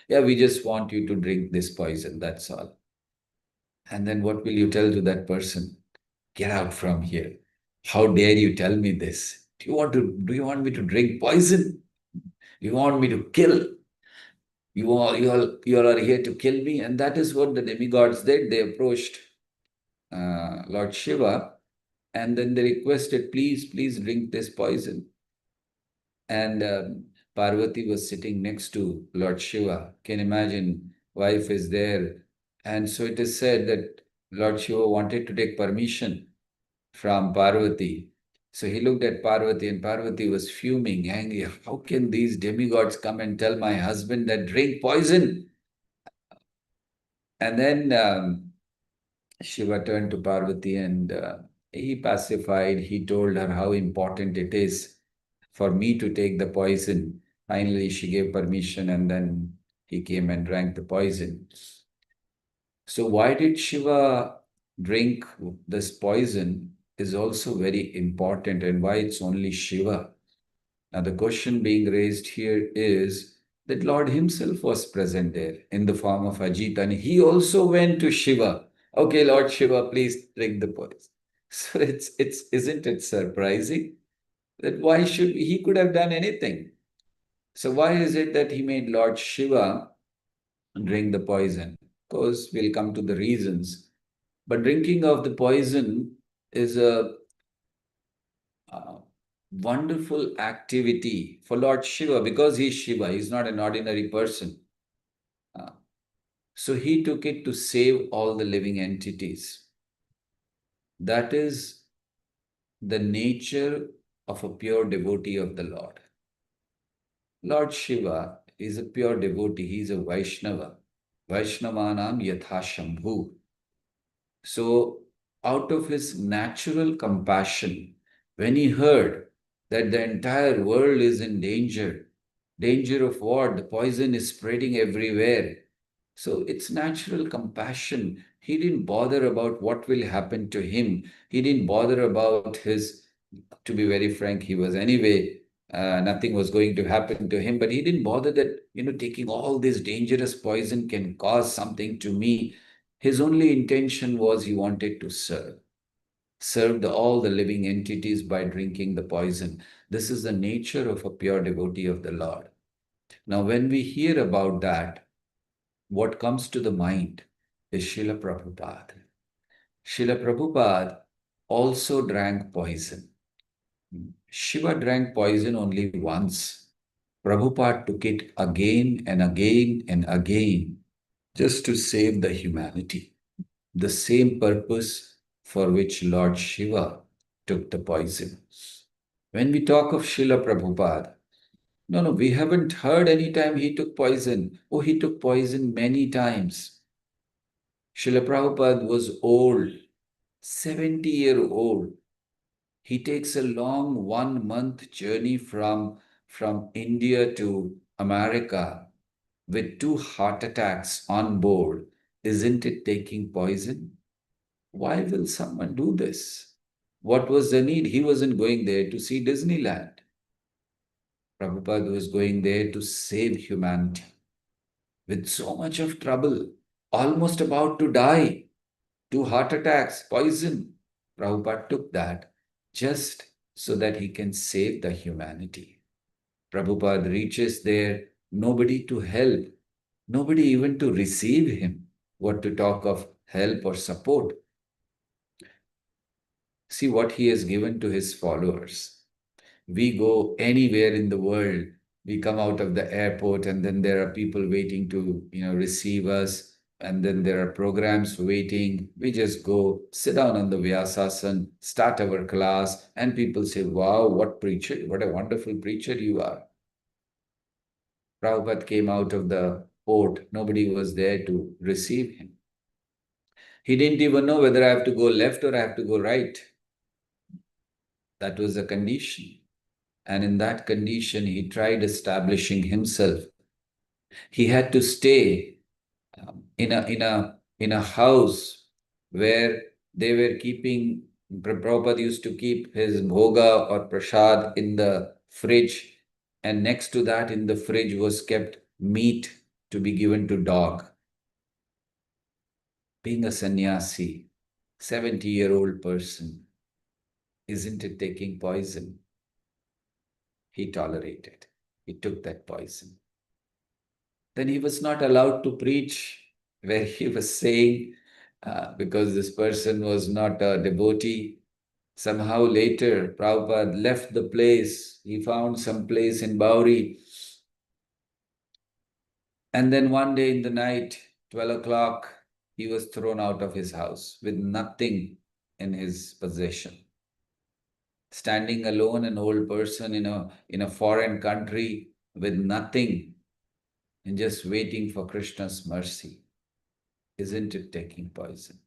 "Yeah, we just want you to drink this poison, that's all." And then what will you tell to that person? "Get out from here. How dare you tell me this? Do you want me to drink poison? You want me to kill? You all are here to kill me." And that is what the demigods did. They approached Lord Shiva and then they requested, please drink this poison. And Parvati was sitting next to Lord Shiva. Can imagine, wife is there. And so it is said that Lord Shiva wanted to take permission from Parvati. So he looked at Parvati and Parvati was fuming, angry. How can these demigods come and tell my husband that drink poison? And then Shiva turned to Parvati and he pacified. He told her how important it is for me to take the poison. Finally, she gave permission and then he came and drank the poison. So why did Shiva drink this poison is also very important, and why it's only Shiva. Now the question being raised here is that Lord himself was present there in the form of Ajit, and he also went to Shiva. Okay, Lord Shiva, please drink the poison. So it's isn't it surprising that why should he could have done anything? So why is it that he made Lord Shiva drink the poison? Of course, we'll come to the reasons. But drinking of the poison is a wonderful activity for Lord Shiva because he's Shiva, he's not an ordinary person. So he took it to save all the living entities. That is the nature of a pure devotee of the Lord. Lord Shiva is a pure devotee, he is a Vaishnava. Vaishnavanam yatha Shambhu. So out of his natural compassion, when he heard that the entire world is in danger, danger of what? The poison is spreading everywhere. So it's natural compassion. He didn't bother about what will happen to him. He didn't bother about his, to be very frank, he was anyway, nothing was going to happen to him, but he didn't bother that, taking all this dangerous poison can cause something to me. His only intention was he wanted to serve all the living entities by drinking the poison. This is the nature of a pure devotee of the Lord. Now, when we hear about that, what comes to the mind is Srila Prabhupada. Srila Prabhupada also drank poison. Shiva drank poison only once. Prabhupada took it again and again and again just to save the humanity. The same purpose for which Lord Shiva took the poison. When we talk of Srila Prabhupada, no, we haven't heard any time he took poison. Oh, he took poison many times. Srila Prabhupada was old, 70-year-old. He takes a long 1-month journey from India to America with 2 heart attacks on board. Isn't it taking poison? Why will someone do this? What was the need? He wasn't going there to see Disneyland. Prabhupada was going there to save humanity. With so much of trouble, almost about to die, 2 heart attacks, poison. Prabhupada took that just so that he can save the humanity. Prabhupada reaches there, nobody to help, nobody even to receive him. What to talk of help or support? See what he has given to his followers. We go anywhere in the world, we come out of the airport and then there are people waiting to receive us. and then there are programs waiting. We just go, sit down on the Vyasasana, start our class, and people say, wow, what preacher, what a wonderful preacher you are. Prabhupada came out of the port. Nobody was there to receive him. He didn't even know whether I have to go left or I have to go right. That was the condition. And in that condition, he tried establishing himself. He had to stay in a house where they were keeping, Prabhupada used to keep his bhoga or prasad in the fridge, and next to that in the fridge was kept meat to be given to dog. Being a sannyasi, 70-year-old person, isn't it taking poison? He tolerated. He took that poison. Then he was not allowed to preach where he was saying, because this person was not a devotee. Somehow later, Prabhupada left the place. He found some place in Bauri. And then one day in the night, 12 o'clock, he was thrown out of his house with nothing in his possession. Standing alone, an old person in a foreign country with nothing and just waiting for Krishna's mercy. Isn't it taking poison?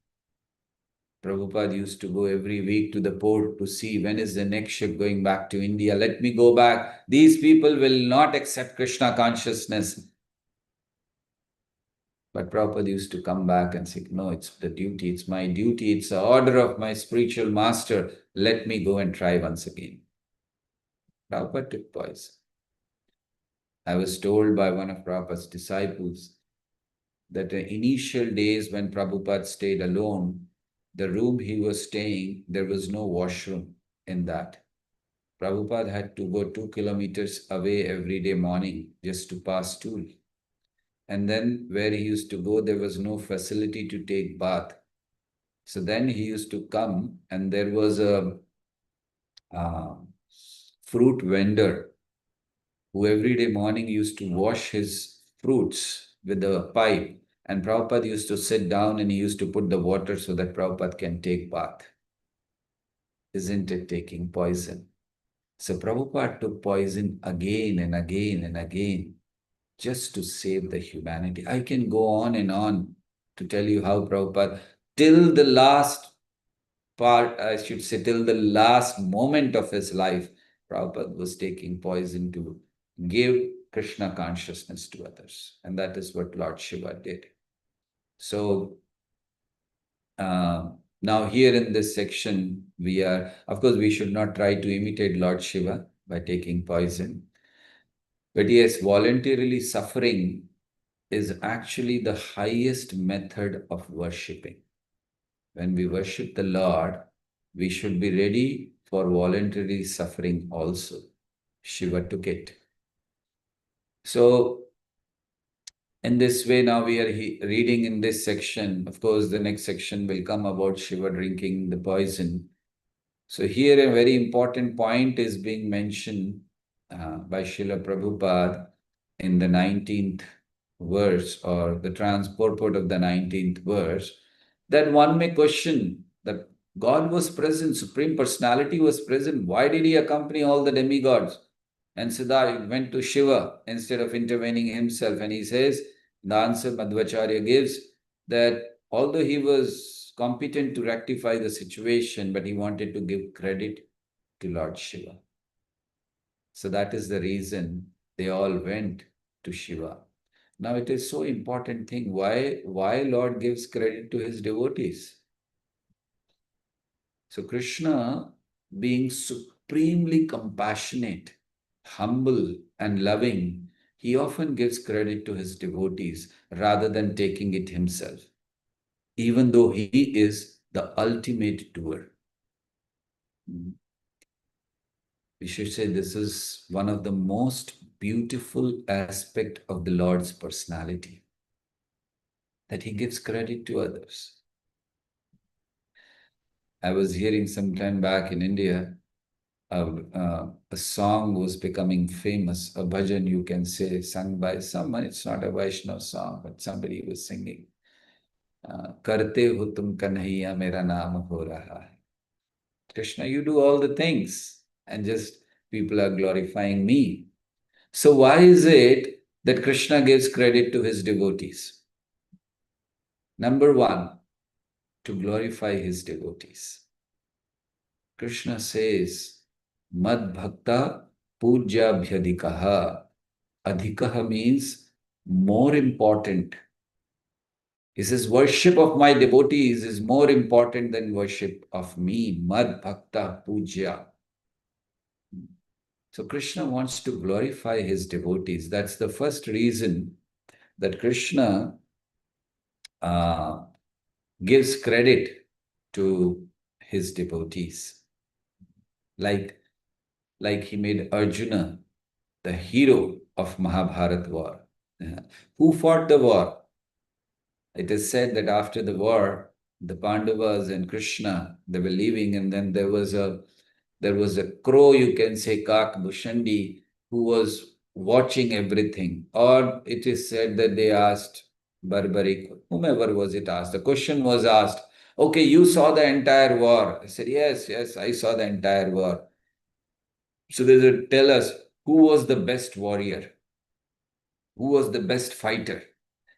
Prabhupada used to go every week to the port to see when is the next ship going back to India. Let me go back. These people will not accept Krishna consciousness. But Prabhupada used to come back and say, no, it's the duty, it's my duty, it's the order of my spiritual master. Let me go and try once again. Prabhupada took poison. I was told by one of Prabhupada's disciples that the initial days when Prabhupada stayed alone, the room he was staying, there was no washroom in that. Prabhupada had to go 2 kilometers away every day morning just to pass stool. And then where he used to go, there was no facility to take bath. So then he used to come and there was a fruit vendor who every day morning used to wash his fruits with a pipe. And Prabhupada used to sit down and he used to put the water so that Prabhupada can take bath. Isn't it taking poison? So Prabhupada took poison again and again and again just to save the humanity. I can go on and on to tell you how Prabhupada, till the last part, I should say, till the last moment of his life, Prabhupada was taking poison to give Krishna consciousness to others. And that is what Lord Shiva did. So now here in this section, we are, of course, we should not try to imitate Lord Shiva by taking poison. But yes, voluntarily suffering is actually the highest method of worshipping. When we worship the Lord, we should be ready for voluntary suffering also. Shiva took it. So in this way, now we are reading in this section. Of course, the next section will come about Shiva drinking the poison. So here a very important point is being mentioned by Srila Prabhupada in the 19th verse, or the purport of the 19th verse, that one may question that God was present, Supreme Personality was present. Why did he accompany all the demigods? And Siddhartha went to Shiva instead of intervening himself. And he says, the answer Madhvacharya gives, that although he was competent to rectify the situation, but he wanted to give credit to Lord Shiva. So that is the reason they all went to Shiva. Now it is so important thing. Why Lord gives credit to his devotees? So Krishna, being supremely compassionate, humble and loving, he often gives credit to his devotees rather than taking it himself, even though he is the ultimate doer. We should say this is one of the most beautiful aspects of the Lord's personality, that he gives credit to others. I was hearing some time back in India, a song was becoming famous, a bhajan you can say, sung by someone. It's not a Vaishnava song, but somebody was singing. करते हो तुम कन्हैया मेरा नाम हो रहा है. Krishna, you do all the things and just people are glorifying me. So why is it that Krishna gives credit to his devotees? Number one, to glorify his devotees. Krishna says, Mad Bhakta Puja Bhyadikaha. Adhikaha means more important. He says, worship of my devotees is more important than worship of me. Mad Bhakta Puja. So Krishna wants to glorify his devotees. That's the first reason that Krishna gives credit to his devotees. Like he made Arjuna the hero of Mahabharata war. Who fought the war? It is said that after the war, the Pandavas and Krishna, they were leaving, and then there was a crow, you can say Kak Bhushandi, who was watching everything. Or it is said that they asked Barbari, whomever was it asked, the question was asked, okay, you saw the entire war. I said, yes, I saw the entire war. So they said, tell us, who was the best warrior? Who was the best fighter?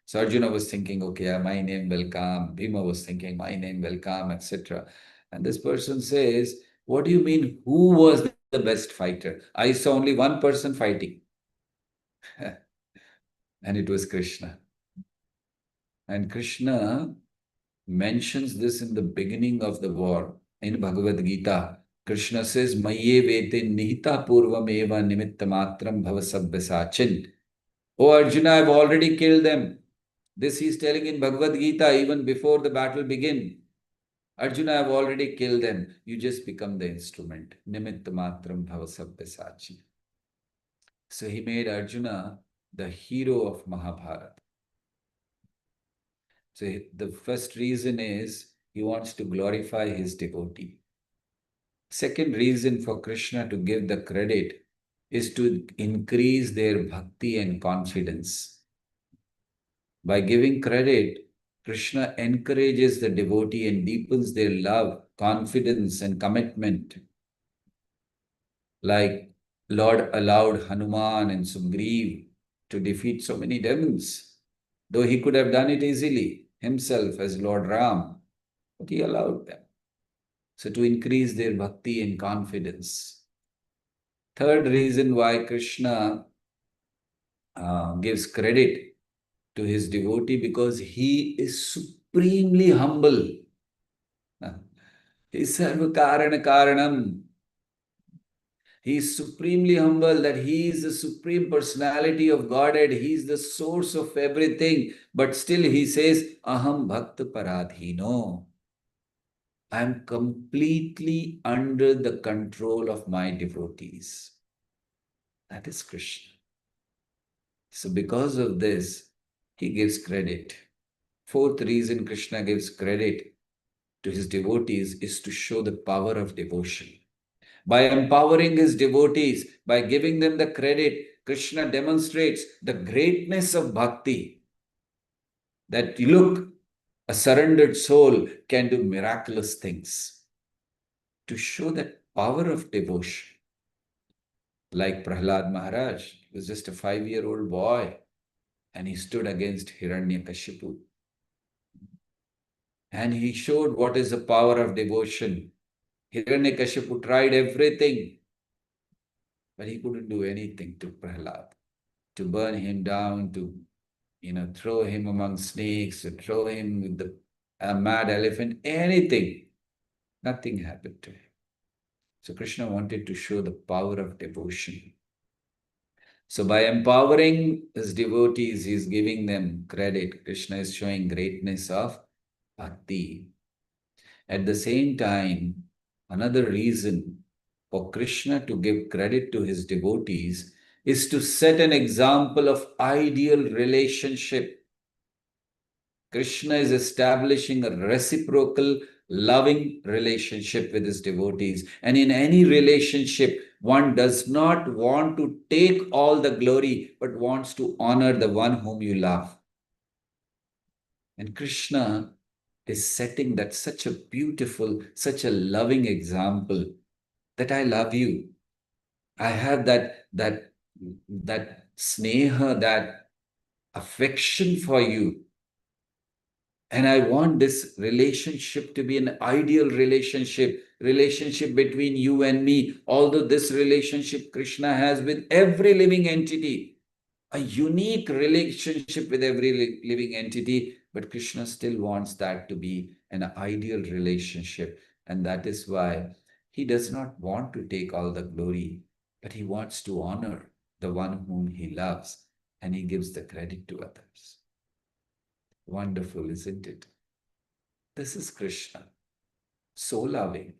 So Arjuna was thinking, okay, my name will come. Bhima was thinking, my name will come, etc. And this person says, what do you mean, who was the best fighter? I saw only one person fighting. And it was Krishna. And Krishna mentions this in the beginning of the war. In Bhagavad Gita, Krishna says, Mayye vete nihita purvam eva nimitta matram bhava sabbasachin. Oh Arjuna, I've already killed them. This he's telling in Bhagavad Gita even before the battle begin. Arjuna, I've already killed them. You just become the instrument. Nimitta matram bhava sabyasachi. So he made Arjuna the hero of Mahabharata. So the first reason is he wants to glorify his devotee. Second reason for Krishna to give the credit is to increase their bhakti and confidence. By giving credit, Krishna encourages the devotee and deepens their love, confidence, and commitment. Like Lord allowed Hanuman and Sugriv to defeat so many demons, though he could have done it easily himself as Lord Ram, but he allowed them. So to increase their bhakti and confidence. Third reason why Krishna gives credit to his devotee, because he is supremely humble. He is Sarva Karana Karanam. He is supremely humble, that he is the supreme personality of Godhead. He is the source of everything. But still he says, Aham Bhakta Paradhino. I am completely under the control of my devotees. That is Krishna. So because of this, he gives credit. Fourth reason Krishna gives credit to his devotees is to show the power of devotion. By empowering his devotees, by giving them the credit, Krishna demonstrates the greatness of bhakti. That look, a surrendered soul can do miraculous things. To show that power of devotion. Like Prahlad Maharaj, he was just a 5-year-old boy and he stood against Hiranyakashipu. And he showed what is the power of devotion. Hiranyakashipu tried everything, but he couldn't do anything to Prahlad. To burn him down, to throw him among snakes, to throw him with a mad elephant, anything. Nothing happened to him. So Krishna wanted to show the power of devotion. So by empowering his devotees, he is giving them credit. Krishna is showing greatness of bhakti. At the same time, another reason for Krishna to give credit to his devotees is to set an example of ideal relationship. Krishna is establishing a reciprocal, loving relationship with his devotees. And in any relationship, one does not want to take all the glory, but wants to honor the one whom you love. And Krishna is setting that such a beautiful, such a loving example that I love you. I have that sneha, that affection for you. And I want this relationship to be an ideal relationship between you and me. Although this relationship Krishna has with every living entity, a unique relationship with every living entity, but Krishna still wants that to be an ideal relationship. And that is why he does not want to take all the glory, but he wants to honor the one whom he loves, and he gives the credit to others. Wonderful, isn't it? This is Krishna, so loving.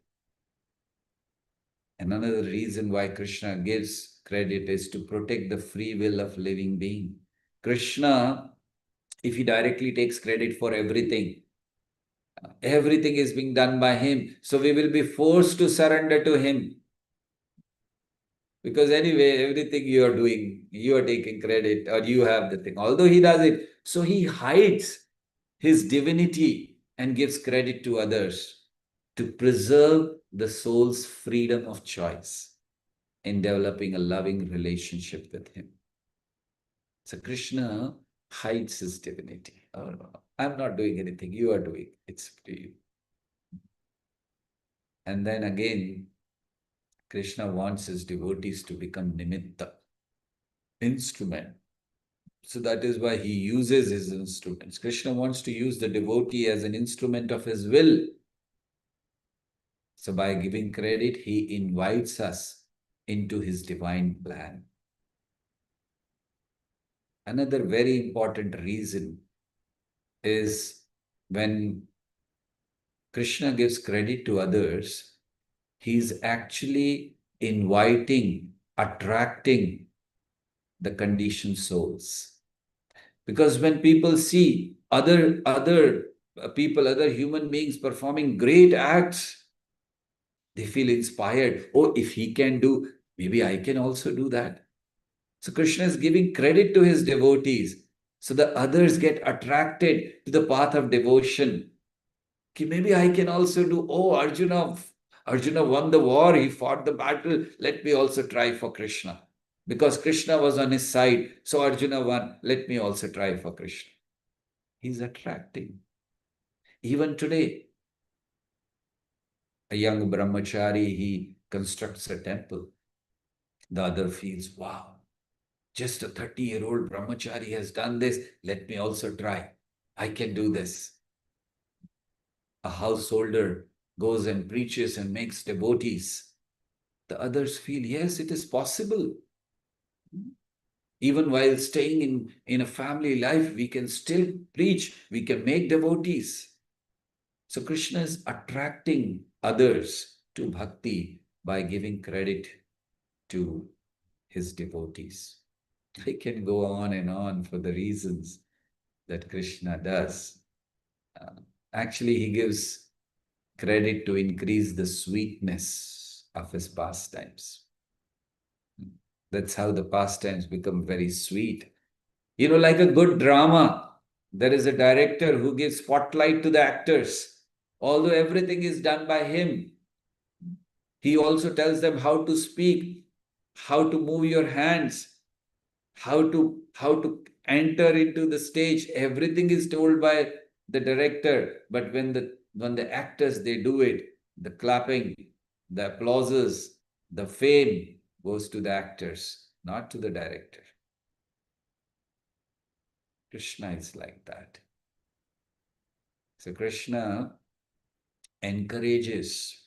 And another reason why Krishna gives credit is to protect the free will of living being. Krishna, if he directly takes credit for everything is being done by him. So we will be forced to surrender to him. Because anyway, everything you are doing, you are taking credit, or you have the thing. Although he does it, so he hides his divinity and gives credit to others to preserve the soul's freedom of choice in developing a loving relationship with him. So Krishna hides his divinity. Oh, no, I'm not doing anything. You are doing. It's up to you. And then again, Krishna wants his devotees to become nimitta, instrument. So that is why he uses his instruments. Krishna wants to use the devotee as an instrument of his will. So by giving credit, he invites us into his divine plan. Another very important reason is when Krishna gives credit to others, he's actually inviting, attracting the conditioned souls. Because when people see other people, other human beings performing great acts, they feel inspired. Oh, if he can do, maybe I can also do that. So Krishna is giving credit to his devotees so that others get attracted to the path of devotion. Okay, maybe I can also do, oh, Arjuna won the war, he fought the battle, let me also try for Krishna. Because Krishna was on his side, so Arjuna won, let me also try for Krishna. He's attracting. Even today, a young brahmachari, he constructs a temple. The other feels, wow, just a 30-year-old brahmachari has done this, let me also try. I can do this. A householder goes and preaches and makes devotees. The others feel, yes, it is possible. Even while staying in a family life, we can still preach, we can make devotees. So Krishna is attracting others to bhakti by giving credit to his devotees. I can go on and on for the reasons that Krishna does. Actually, he gives credit to increase the sweetness of his pastimes. That's how the pastimes become very sweet. You know, like a good drama, there is a director who gives spotlight to the actors. Although everything is done by him, he also tells them how to speak, how to move your hands, how to enter into the stage. Everything is told by the director. But when the actors, they do it, the clapping, the applauses, the fame goes to the actors, not to the director. Krishna is like that. So Krishna encourages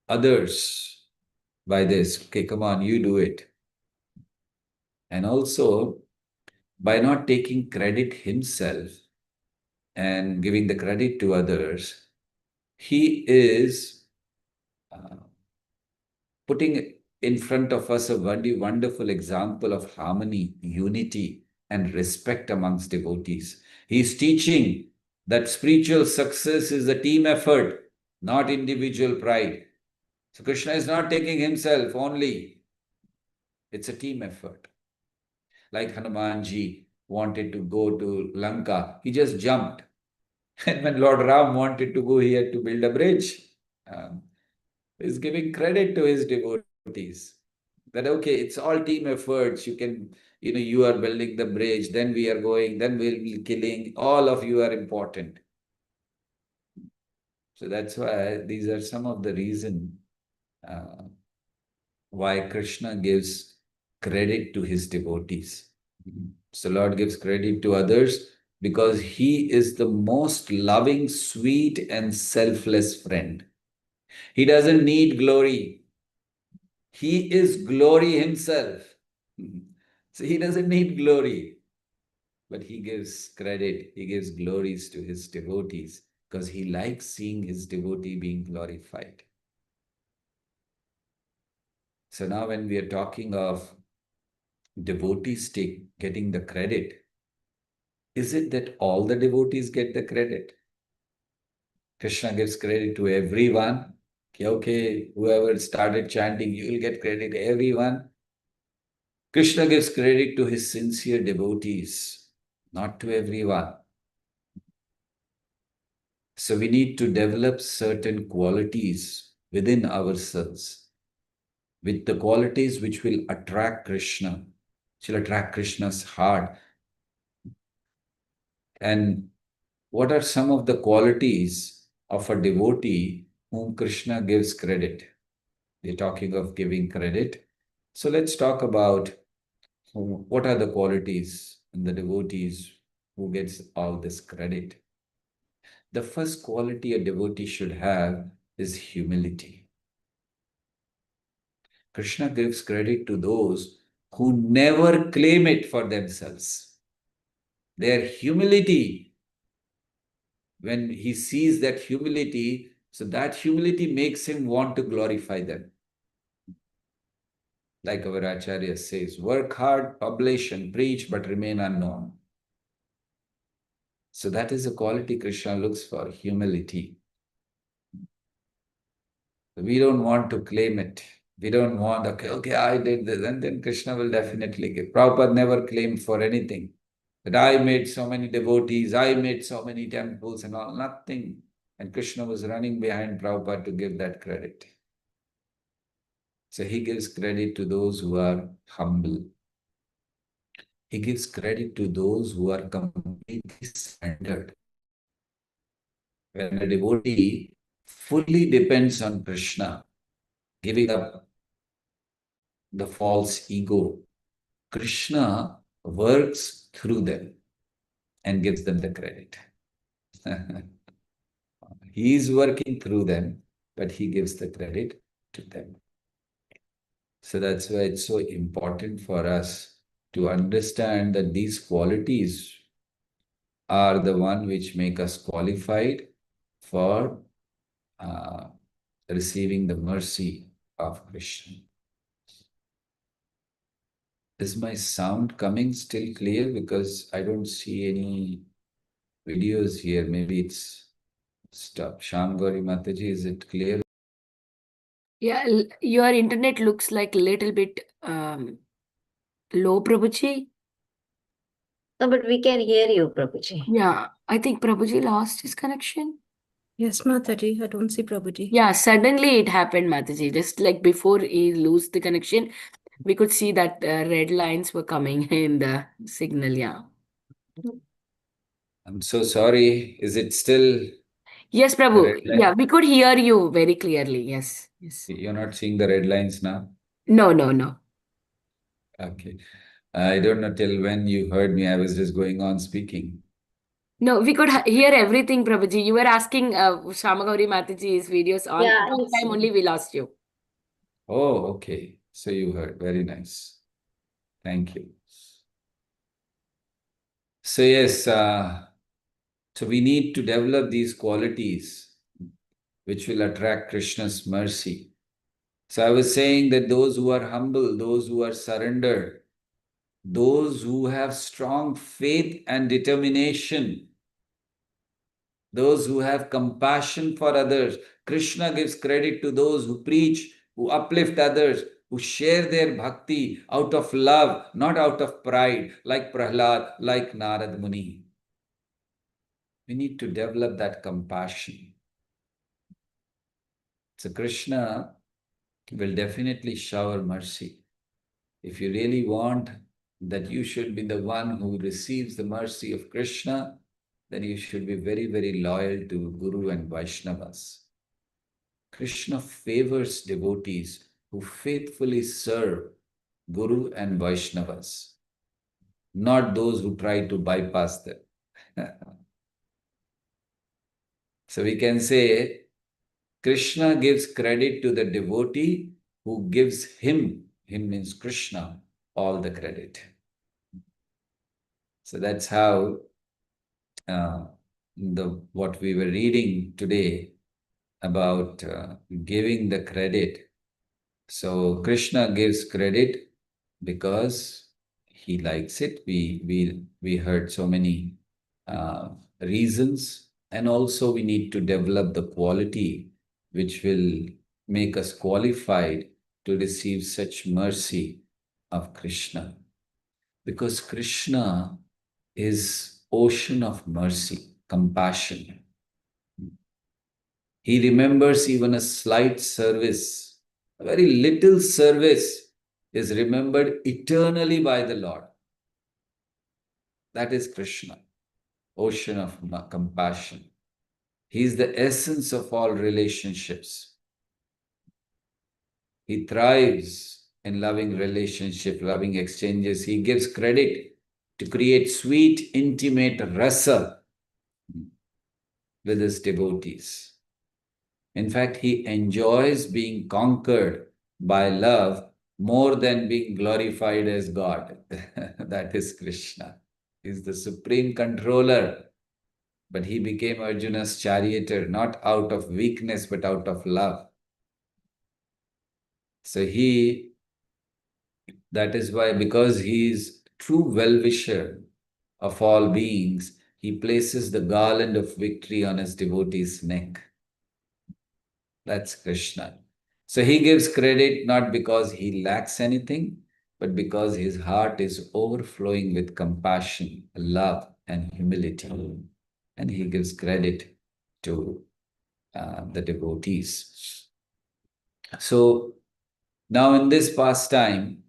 others by this. Okay, come on, you do it. And also, by not taking credit himself and giving the credit to others, he is putting in front of us a very wonderful example of harmony, unity, and respect amongst devotees. He is teaching that spiritual success is a team effort, not individual pride. So Krishna is not taking himself only. It's a team effort. Like Hanumanji, wanted to go to Lanka, he just jumped. And when Lord Ram wanted to go, he had to build a bridge. He's giving credit to his devotees. That, okay, it's all team efforts. You can, you are building the bridge, then we are going, then we'll be killing. All of you are important. So that's why these are some of the reasons why Krishna gives credit to his devotees. So Lord gives credit to others because he is the most loving, sweet, and selfless friend. He doesn't need glory. He is glory himself. So he doesn't need glory. But he gives credit, he gives glories to his devotees because he likes seeing his devotee being glorified. So now when we are talking of devotees getting the credit, is it that all the devotees get the credit? Krishna gives credit to everyone. Okay, whoever started chanting, you will get credit, everyone. Krishna gives credit to his sincere devotees, not to everyone. So we need to develop certain qualities within ourselves, with the qualities which will attract Krishna, which will attract Krishna's heart. And what are some of the qualities of a devotee whom Krishna gives credit? We're talking of giving credit. So let's talk about what are the qualities in the devotees who gets all this credit. The first quality a devotee should have is humility. Krishna gives credit to those who never claim it for themselves. Their humility, when he sees that humility, so that humility makes him want to glorify them. Like our Acharya says, work hard, publish and preach, but remain unknown. So that is a quality Krishna looks for, humility. We don't want to claim it. We don't want, okay, I did this, and then Krishna will definitely give. Prabhupada never claimed for anything. That I made so many devotees, I made so many temples and all, nothing. And Krishna was running behind Prabhupada to give that credit. So he gives credit to those who are humble. He gives credit to those who are completely surrendered. When a devotee fully depends on Krishna, giving up the false ego, Krishna works through them and gives them the credit. He is working through them, but he gives the credit to them. So that's why it's so important for us to understand that these qualities are the one which make us qualified for receiving the mercy of Krishna. Is my sound coming still clear? Because I don't see any videos here. Maybe it's stopped. Sham Gauri Mataji, is it clear? Yeah, your internet looks like a little bit low, Prabhuji. No, but we can hear you, Prabhuji. Yeah, I think Prabhuji lost his connection. Yes, Mataji, I don't see Prabhuji. Yeah, suddenly it happened, Mataji. Just like before he lose the connection, we could see that red lines were coming in the signal. Yeah. I'm so sorry. Is it still Yes, the Prabhu. red line? Yeah, we could hear you very clearly. Yes. Yes. You're not seeing the red lines now? No, no, no. Okay. I don't know till when you heard me. I was just going on speaking. No, we could hear everything, Prabhuji. You were asking Shamagauri Mataji's videos on. Yeah, That time only we lost you. Oh, okay. So you heard. Very nice. Thank you. So yes, so we need to develop these qualities which will attract Krishna's mercy. So I was saying that those who are humble, those who are surrendered, those who have strong faith and determination, those who have compassion for others. Krishna gives credit to those who preach, who uplift others, who share their bhakti out of love, not out of pride, like Prahlad, like Narad Muni. We need to develop that compassion. So Krishna will definitely shower mercy. If you really want that you should be the one who receives the mercy of Krishna, then you should be very, very loyal to Guru and Vaishnavas. Krishna favors devotees who faithfully serve Guru and Vaishnavas, not those who try to bypass them. So we can say Krishna gives credit to the devotee who gives him means Krishna, all the credit. So that's how what we were reading today about giving the credit. So Krishna gives credit because he likes it. We heard so many reasons, and also we need to develop the quality which will make us qualified to receive such mercy of Krishna. Because Krishna is ocean of mercy, compassion. He remembers even a slight service, a very little service is remembered eternally by the Lord. That is Krishna, ocean of compassion. He is the essence of all relationships. He thrives in loving relationship, loving exchanges. He gives credit to create sweet, intimate rasa with his devotees. In fact, he enjoys being conquered by love more than being glorified as God. That is Krishna. He is the supreme controller. But he became Arjuna's charioteer, not out of weakness, but out of love. So that is why, because he is true well-wisher of all beings, he places the garland of victory on his devotee's neck. That's Krishna. So he gives credit not because he lacks anything, but because his heart is overflowing with compassion, love, and humility. And he gives credit to the devotees. So now in this pastime,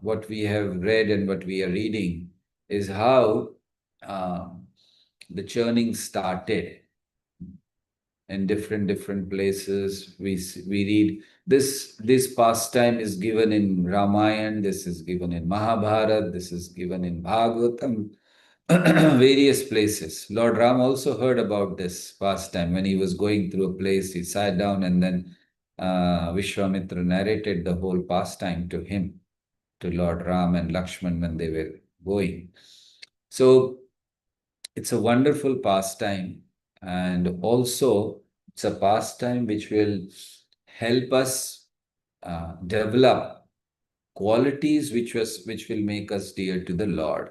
what we have read and what we are reading is how the churning started. In different places, we read this pastime is given in Ramayana, this is given in Mahabharata, this is given in Bhagavatam, various places. Lord Ram also heard about this pastime when he was going through a place. He sat down and then Vishwamitra narrated the whole pastime to him, to Lord Ram and Lakshman when they were going. So it's a wonderful pastime. And also, it's a pastime which will help us develop qualities which will make us dear to the Lord.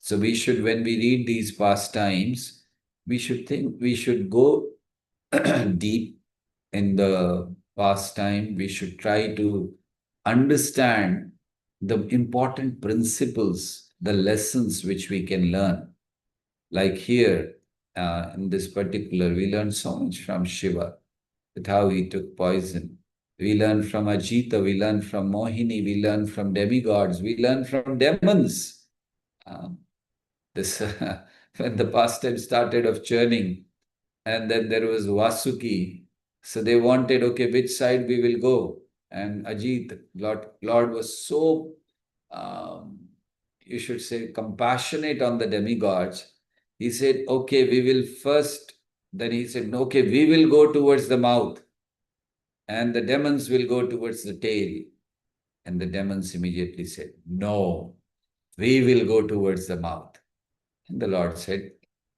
So we should, when we read these pastimes, we should go deep in the pastime. We should try to understand the important principles, the lessons which we can learn. Like here, in this particular, we learn so much from Shiva, with how he took poison. We learn from Ajita, we learn from Mohini, we learn from demigods, we learn from demons. When the pastime started of churning, and then there was Vasuki, so they wanted, okay, which side we will go? And Ajit, Lord was so, you should say, compassionate on the demigods. He said, okay, we will first, then he said, okay, we will go towards the mouth and the demons will go towards the tail. And the demons immediately said, no, we will go towards the mouth. And the Lord said,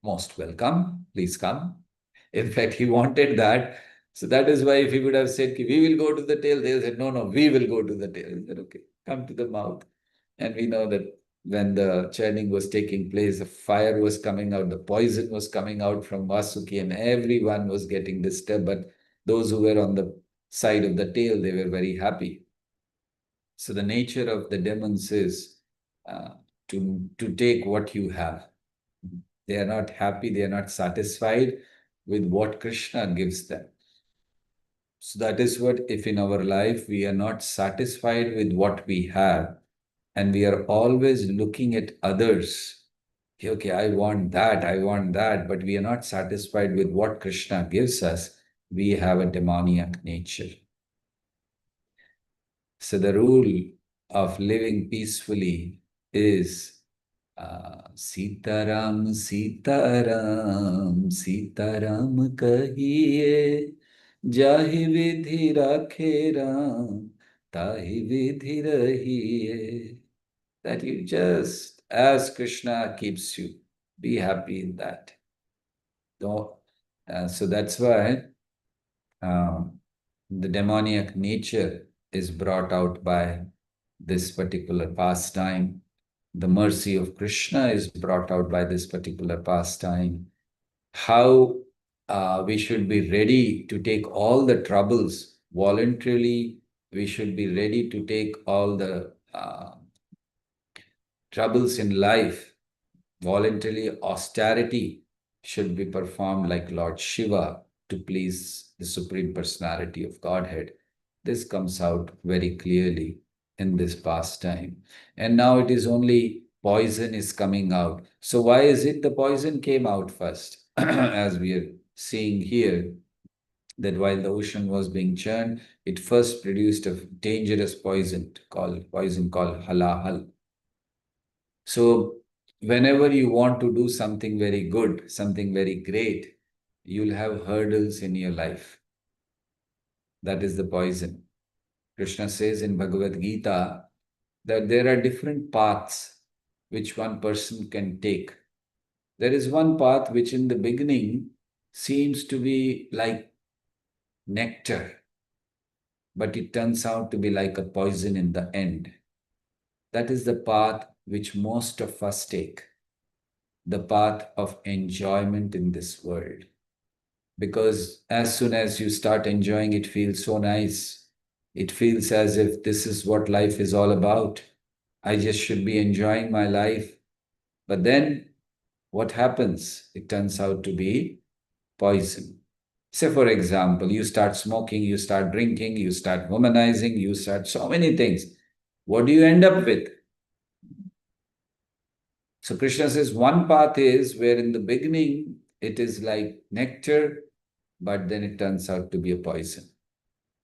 most welcome, please come. In fact, he wanted that. So that is why if he would have said, we will go to the tail, they said, no, we will go to the tail. He said, okay, come to the mouth. And we know that when the churning was taking place, the fire was coming out, the poison was coming out from Vasuki, and everyone was getting disturbed. But those who were on the side of the tail, they were very happy. So the nature of the demons is to take what you have. They are not happy, they are not satisfied with what Krishna gives them. So that is what, if in our life we are not satisfied with what we have, and we are always looking at others, okay, I want that, but we are not satisfied with what Krishna gives us, we have a demoniac nature. So the rule of living peacefully is Sitaram, Sitaram, Sitaram kahiye, jahi vidhi rakhe Ram, tahi vidhi rahiye. That you just, as Krishna keeps you, be happy in that. So that's why the demoniac nature is brought out by this particular pastime. The mercy of Krishna is brought out by this particular pastime. How we should be ready to take all the troubles voluntarily. We should be ready to take all the troubles in life voluntarily. Austerity should be performed like Lord Shiva to please the Supreme Personality of Godhead. This comes out very clearly in this pastime. And now it is only poison is coming out. So why is it the poison came out first? As we are seeing here, that while the ocean was being churned, it first produced a dangerous poison called halahal. So whenever you want to do something very good, something very great, you'll have hurdles in your life. That is the poison. Krishna says in Bhagavad Gita that there are different paths which one person can take. There is one path which in the beginning seems to be like nectar, but it turns out to be like a poison in the end. That is the path which most of us take, the path of enjoyment in this world. Because as soon as you start enjoying, it feels so nice. It feels as if this is what life is all about. I just should be enjoying my life. But then what happens? It turns out to be poison. Say, for example, you start smoking, you start drinking, you start womanizing, you start so many things. What do you end up with? So Krishna says one path is where in the beginning it is like nectar, but then it turns out to be a poison.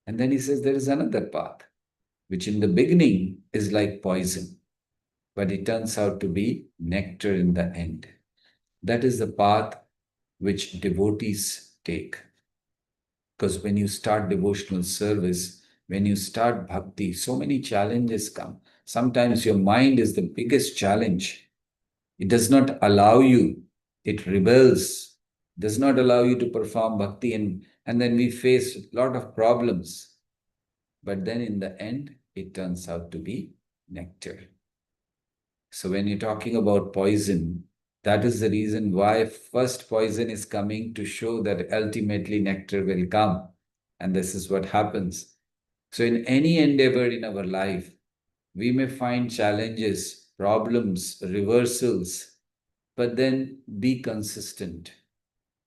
And then he says there is another path, which in the beginning is like poison, but it turns out to be nectar in the end. That is the path which devotees take. Because when you start devotional service, when you start bhakti, so many challenges come. Sometimes your mind is the biggest challenge. It does not allow you, it rebels, does not allow you to perform bhakti, and then we face a lot of problems. But then in the end, it turns out to be nectar. So when you're talking about poison, that is the reason why first poison is coming, to show that ultimately nectar will come. And this is what happens. So in any endeavor in our life, we may find challenges, problems, reversals, but then be consistent.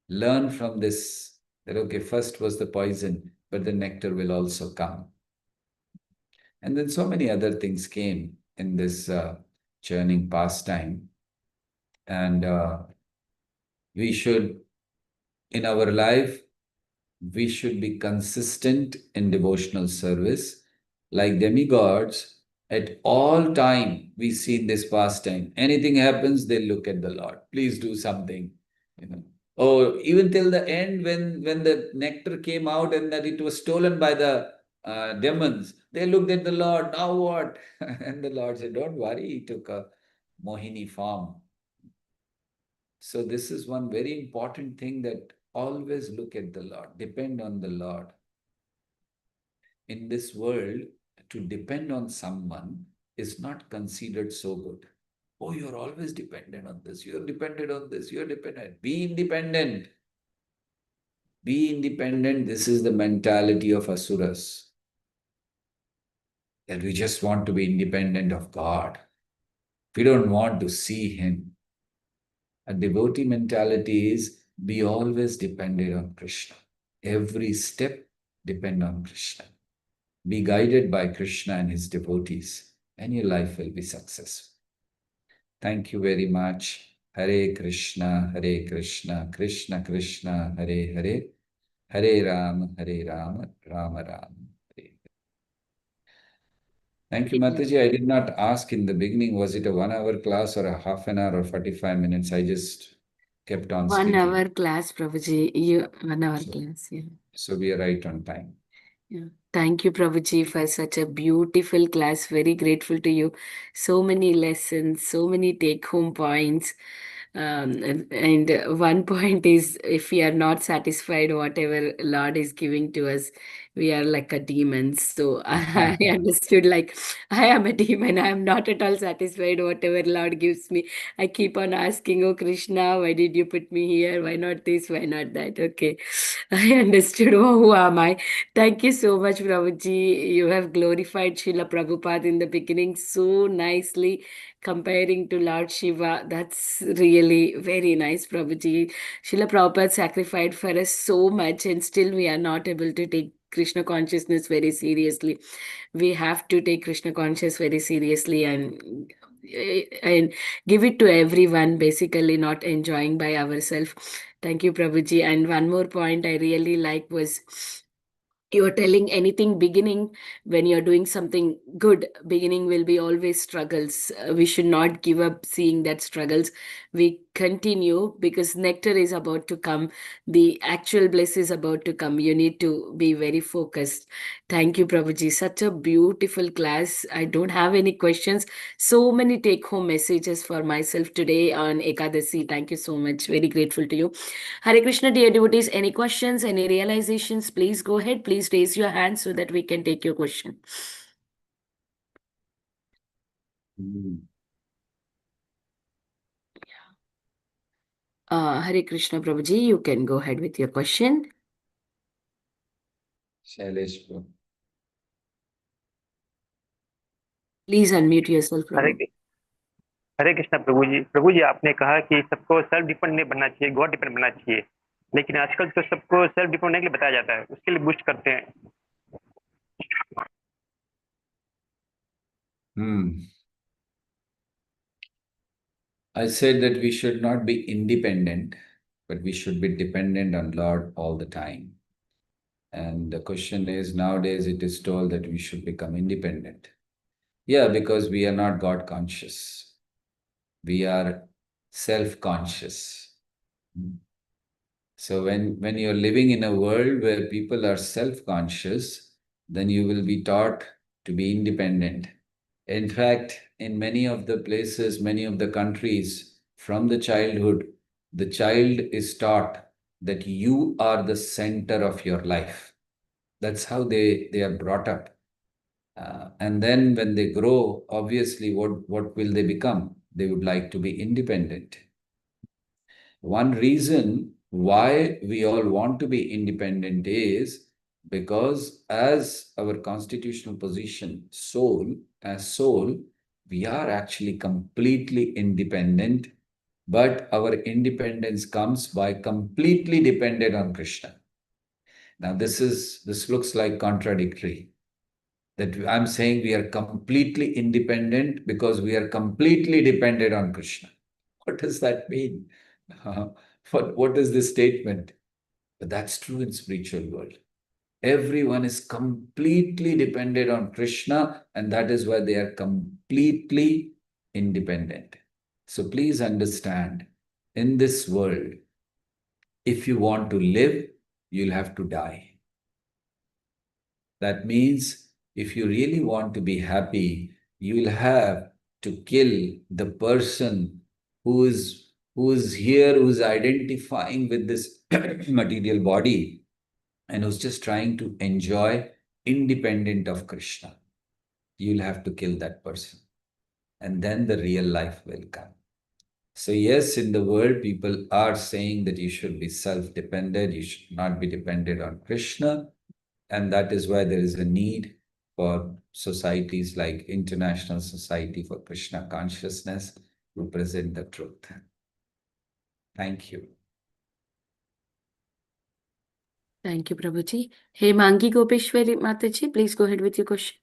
Learn from this, that okay, first was the poison, but the nectar will also come. And then so many other things came in this churning pastime. And we should, in our life, we should be consistent in devotional service. Like demigods, at all time, we see in this pastime, anything happens, they look at the Lord. Please do something. Or even till the end, when the nectar came out and that it was stolen by the demons, they looked at the Lord, now what? And the Lord said, don't worry, he took a Mohini form. So this is one very important thing, that always look at the Lord, depend on the Lord. In this world, to depend on someone is not considered so good. Oh, you're always dependent on this, you're dependent on this, you're dependent. Be independent. Be independent. This is the mentality of asuras. That we just want to be independent of God. We don't want to see Him. A devotee mentality is be always dependent on Krishna. Every step depend on Krishna. Be guided by Krishna and his devotees, and your life will be successful. Thank you very much. Hare Krishna, Krishna Krishna, Hare Hare, Hare Rama, Rama Rama, Hare. Thank you, Mataji. I did not ask in the beginning, was it a 1 hour class or a half an hour or 45 minutes? I just kept on 1 speaking. hour class, Prabhuji. 1 hour class, yeah. So we are right on time. Yeah. Thank you, Prabhuji, for such a beautiful class. Very grateful to you. So many lessons, so many take-home points. And one point is, if we are not satisfied whatever Lord is giving to us, we are like a demon. So I understood, like, I am a demon. I am not at all satisfied whatever Lord gives me. I keep on asking, oh Krishna, why did you put me here? Why not this? Why not that? Okay. I understood. Oh, who am I? Thank you so much, Prabhuji. You have glorified Srila Prabhupada in the beginning so nicely, comparing to Lord Shiva. That's really very nice, Prabhuji. Srila Prabhupada sacrificed for us so much, and still we are not able to take Krishna consciousness very seriously. We have to take Krishna consciousness very seriously and give it to everyone, basically not enjoying by ourselves. Thank you, Prabhuji. And one more point I really like was, you are telling anything beginning, when you're doing something good, beginning will be always struggles. We should not give up seeing that struggles. We continue because nectar is about to come. The actual bliss is about to come. You need to be very focused. Thank you, Prabhuji. Such a beautiful class. I don't have any questions. So many take home messages for myself today on Ekadasi. Thank you so much. Very grateful to you. Hare Krishna, dear devotees. Any questions, any realizations? Please go ahead. Please raise your hand so that we can take your question. Hare Krishna, Prabhuji, you can go ahead with your question. Shailesh, bro. Please unmute yourself, Hare Prabhu. हरे कृष्णा प्रभु जी आपने कहा कि सबको self depend नहीं बनना चाहिए, God depend बनना चाहिए, लेकिन आजकल तो सबको सेल्फ डिपेंड होने के लिए बताया जाता है, उसके लिए बूस्ट करते हैं. I said that we should not be independent, but we should be dependent on Lord all the time. And the question is, nowadays it is told that we should become independent. Yeah, because we are not God conscious. We are self-conscious. So when you're living in a world where people are self-conscious, then you will be taught to be independent. In fact, in many of the places, many of the countries, from the childhood, the child is taught that you are the center of your life. That's how they are brought up. And then when they grow, obviously, what will they become? They would like to be independent. One reason why we all want to be independent is because as our constitutional position, as soul, we are actually completely independent, but our independence comes by completely dependent on Krishna. Now this looks like contradictory. That I'm saying we are completely independent because we are completely dependent on Krishna. What does that mean? What is this statement? But that's true in spiritual world. Everyone is completely dependent on Krishna, and that is why they are completely independent. So please understand, in this world, if you want to live, you'll have to die. That means if you really want to be happy, you'll have to kill the person who is here, who's identifying with this material body and who's just trying to enjoy independent of Krishna. You'll have to kill that person. And then the real life will come. So yes, in the world, people are saying that you should be self-dependent, you should not be dependent on Krishna. And that is why there is a need for societies like International Society for Krishna Consciousness to present the truth. Thank you. Thank you, Prabhuji. Hey, Mangi Gopeshwari Mataji, please go ahead with your question.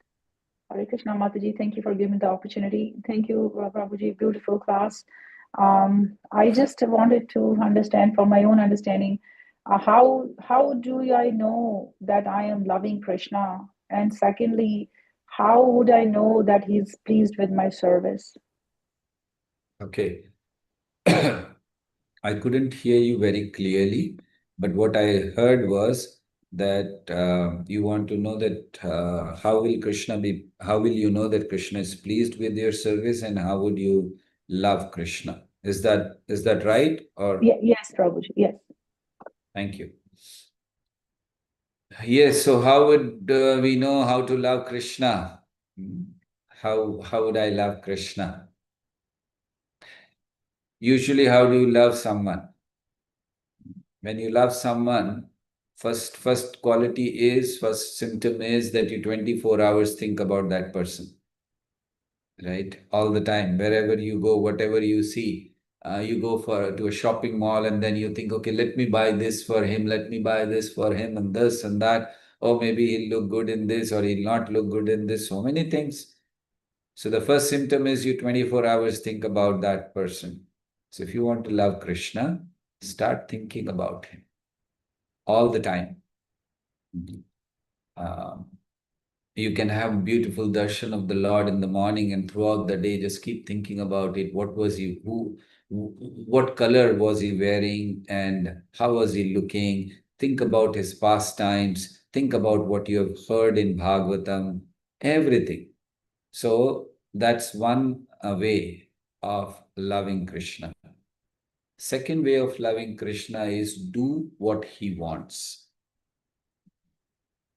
Hare Krishna Mataji, thank you for giving the opportunity. Thank you, Prabhuji, beautiful class. I just wanted to understand, for my own understanding, how do I know that I am loving Krishna? And secondly, how would I know that he's pleased with my service? Okay. I couldn't hear you very clearly, but what I heard was that you want to know that how will you know that Krishna is pleased with your service, and how would you love Krishna? Is that right? Or Yes, Prabhuji, yes. Thank you. Yes, so how would we know how to love Krishna? How would I love Krishna? Usually, how do you love someone? When you love someone, first symptom is that you 24 hours think about that person, right? All the time, wherever you go, whatever you see, you go to a shopping mall and then you think, okay, let me buy this for him, let me buy this for him, and this and that. Or maybe he'll look good in this, or he'll not look good in this, so many things. So the first symptom is you 24 hours think about that person. So if you want to love Krishna, start thinking about him all the time. You can have beautiful darshan of the Lord in the morning, and throughout the day, just keep thinking about it. What color was he wearing, and how was he looking? Think about his pastimes. Think about what you have heard in Bhagavatam, everything. So that's one way of loving Krishna. Second way of loving Krishna is do what he wants.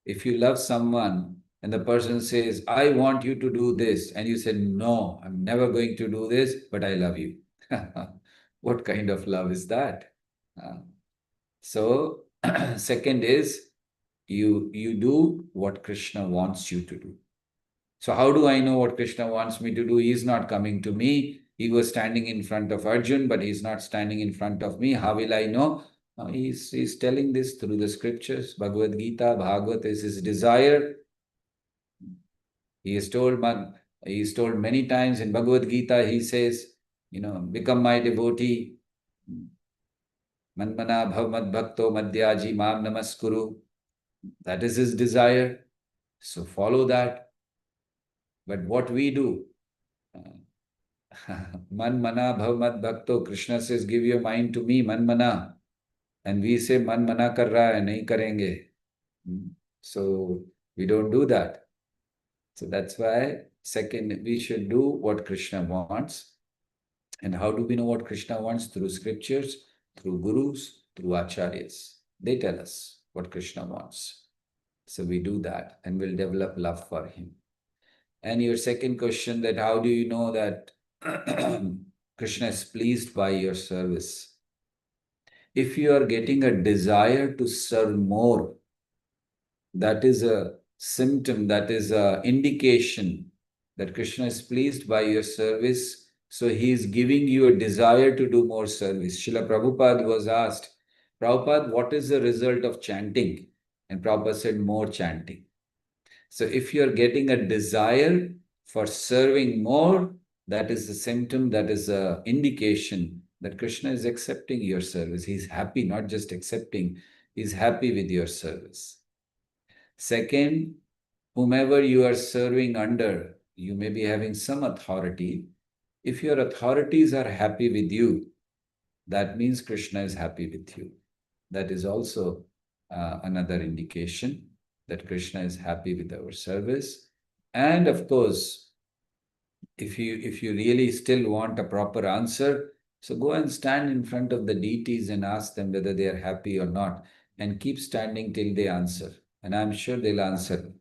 If you love someone and the person says, I want you to do this, and you say, no, I'm never going to do this, but I love you. What kind of love is that? So, second is you do what Krishna wants you to do. So how do I know what Krishna wants me to do? He's not coming to me. He was standing in front of Arjun, but he's not standing in front of me. How will I know? He's telling this through the scriptures. Bhagavad Gita, Bhagavat is his desire. He is told many times in Bhagavad Gita, he says, become my devotee. Manmana bhav mad bhakto madhyaji mam namaskuru. That is his desire. So follow that. But what we do, man mana bhav mad bhakto, Krishna says, give your mind to me, man mana. And we say, man mana kar raha hai, nahi karenge. So we don't do that. So that's why, second, we should do what Krishna wants. And how do we know what Krishna wants? Through scriptures, through gurus, through acharyas. They tell us what Krishna wants. So we do that and we'll develop love for him. And your second question, that how do you know that Krishna is pleased by your service? If you are getting a desire to serve more, that is a symptom, that is an indication that Krishna is pleased by your service. So he is giving you a desire to do more service. Srila Prabhupada was asked, Prabhupada, what is the result of chanting? And Prabhupada said, more chanting. So if you are getting a desire for serving more, that is a symptom, that is an indication that Krishna is accepting your service. He's happy, not just accepting, he's happy with your service. Second, whomever you are serving under, you may be having some authority. If your authorities are happy with you, that means Krishna is happy with you. That is also another indication that Krishna is happy with our service. And of course, if you really still want a proper answer, so go and stand in front of the deities and ask them whether they are happy or not, and keep standing till they answer. And I'm sure they'll answer.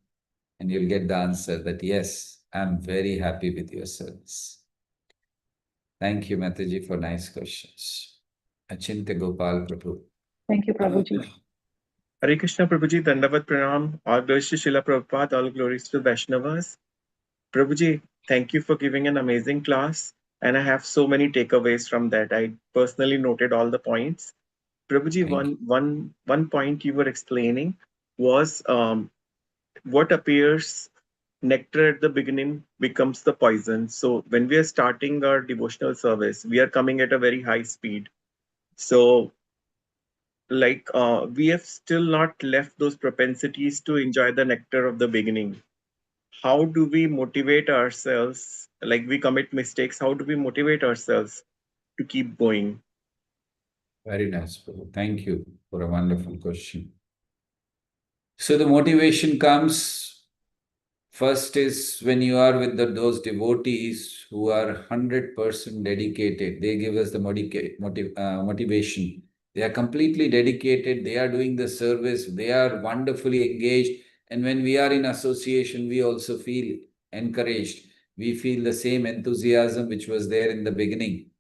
And you'll get the answer that, yes, I'm very happy with your service. Thank you, Mataji, for nice questions. Achintya Gopal Prabhu. Thank you, Prabhuji. Hare Krishna Prabhuji, Dandavat Pranam, all glories to Srila Prabhupada, all glories to Vaishnavas. Prabhuji, thank you for giving an amazing class, and I have so many takeaways from that. I personally noted all the points. Prabhuji, one point you were explaining was what appears nectar at the beginning becomes the poison. So when we are starting our devotional service, we are coming at a very high speed. So we have still not left those propensities to enjoy the nectar of the beginning. How do we motivate ourselves? Like we commit mistakes, how do we motivate ourselves to keep going? Very nice, Prabhu. Thank you for a wonderful question. So the motivation comes first is when you are with those devotees who are 100% dedicated. They give us the motivation. They are completely dedicated. They are doing the service. They are wonderfully engaged. And when we are in association, we also feel encouraged. We feel the same enthusiasm which was there in the beginning.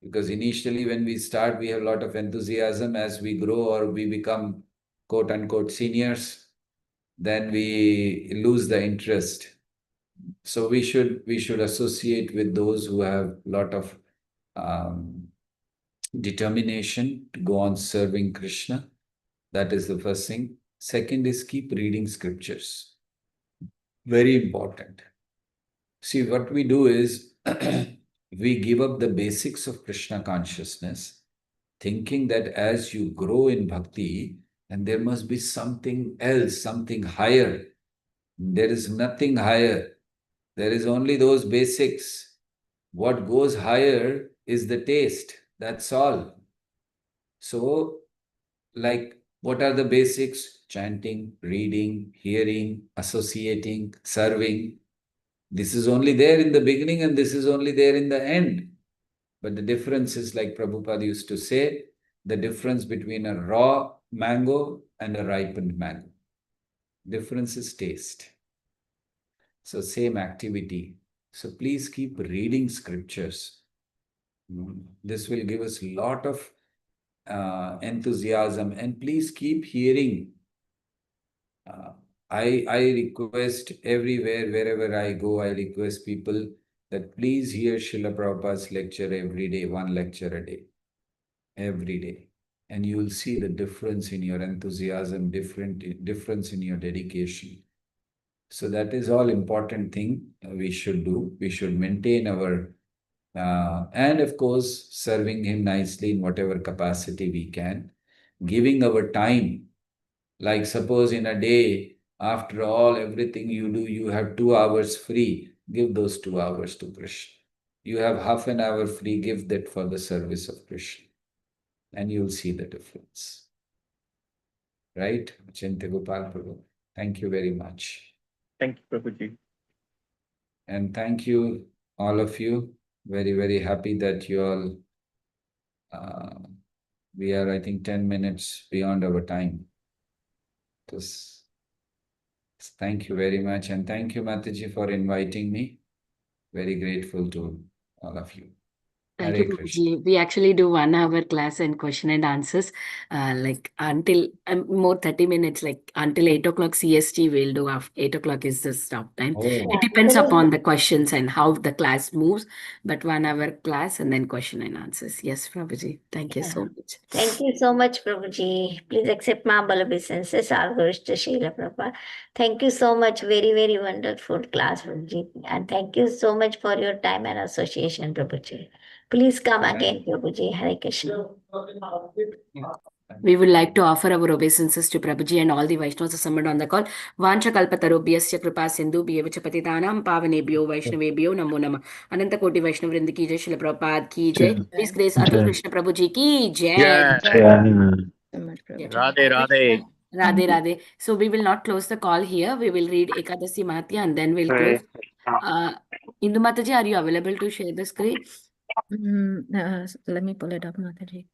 Because initially when we start, we have a lot of enthusiasm. As we grow or we become quote unquote seniors, then we lose the interest. So we should associate with those who have a lot of determination to go on serving Krishna. That is the first thing. Second is keep reading scriptures. Very important. See, what we do is we give up the basics of Krishna consciousness, thinking that as you grow in bhakti, and there must be something else, something higher. There is nothing higher. There is only those basics. What goes higher is the taste. That's all. So, like, what are the basics? Chanting, reading, hearing, associating, serving. This is only there in the beginning and this is only there in the end. But the difference is, like Prabhupada used to say, the difference between a raw mango and a ripened mango. Difference is taste. So same activity. So please keep reading scriptures. This will give us a lot of enthusiasm, and please keep hearing. I request everywhere, wherever I go, I request people that please hear Srila Prabhupada's lecture every day, one lecture a day, every day. And you will see the difference in your enthusiasm, difference in your dedication. So that is all important thing we should do. We should maintain our, and of course, serving him nicely in whatever capacity we can, giving our time. Like suppose in a day, after all, everything you do, you have 2 hours free. Give those 2 hours to Krishna. You have half an hour free, give that for the service of Krishna. And you'll see the difference. Right? Achintya Gopal Prabhu. Thank you very much. Thank you, Prabhuji. And thank you, all of you. Very, very happy that you all, we are, I think, 10 minutes beyond our time. Thank you very much. And thank you, Mataji, for inviting me. Very grateful to all of you. Thank Hare you, Krishna. Prabhuji. We actually do 1 hour class and question and answers, like until more 30 minutes, like until 8 o'clock CST we'll do. After 8 o'clock is the stop time. Oh. It depends upon the questions and how the class moves, but 1 hour class and then question and answers. Yes, Prabhuji. Thank you so much. Thank you so much, Prabhuji. Please accept my humble obeisances. All glories to Srila Prabhupada. Thank you so much. Very, very wonderful class, Prabhuji. And thank you so much for your time and association, Prabhuji. Please come again, Prabhuji. Hare Krishna. We would like to offer our obeisances to Prabhuji and all the Vaishnavas assembled on the call. Vancha kalpatarobhyasya kripa sindhu bhyeva chapatitanam pavanebhyo vaishnavebhyo namo namah. Ananta koti Vaishnav Vrinda ki jai, Srila Prabhupada ki jai. Please grace Atul Krishna Prabhuji ki jai. Radhe, Radhe. Radhe, Radhe. So we will not close the call here. We will read Ekadasi Mahatya and then we'll close. Indu Mataji, are you available to share the screen? Let me pull it up, Mataji.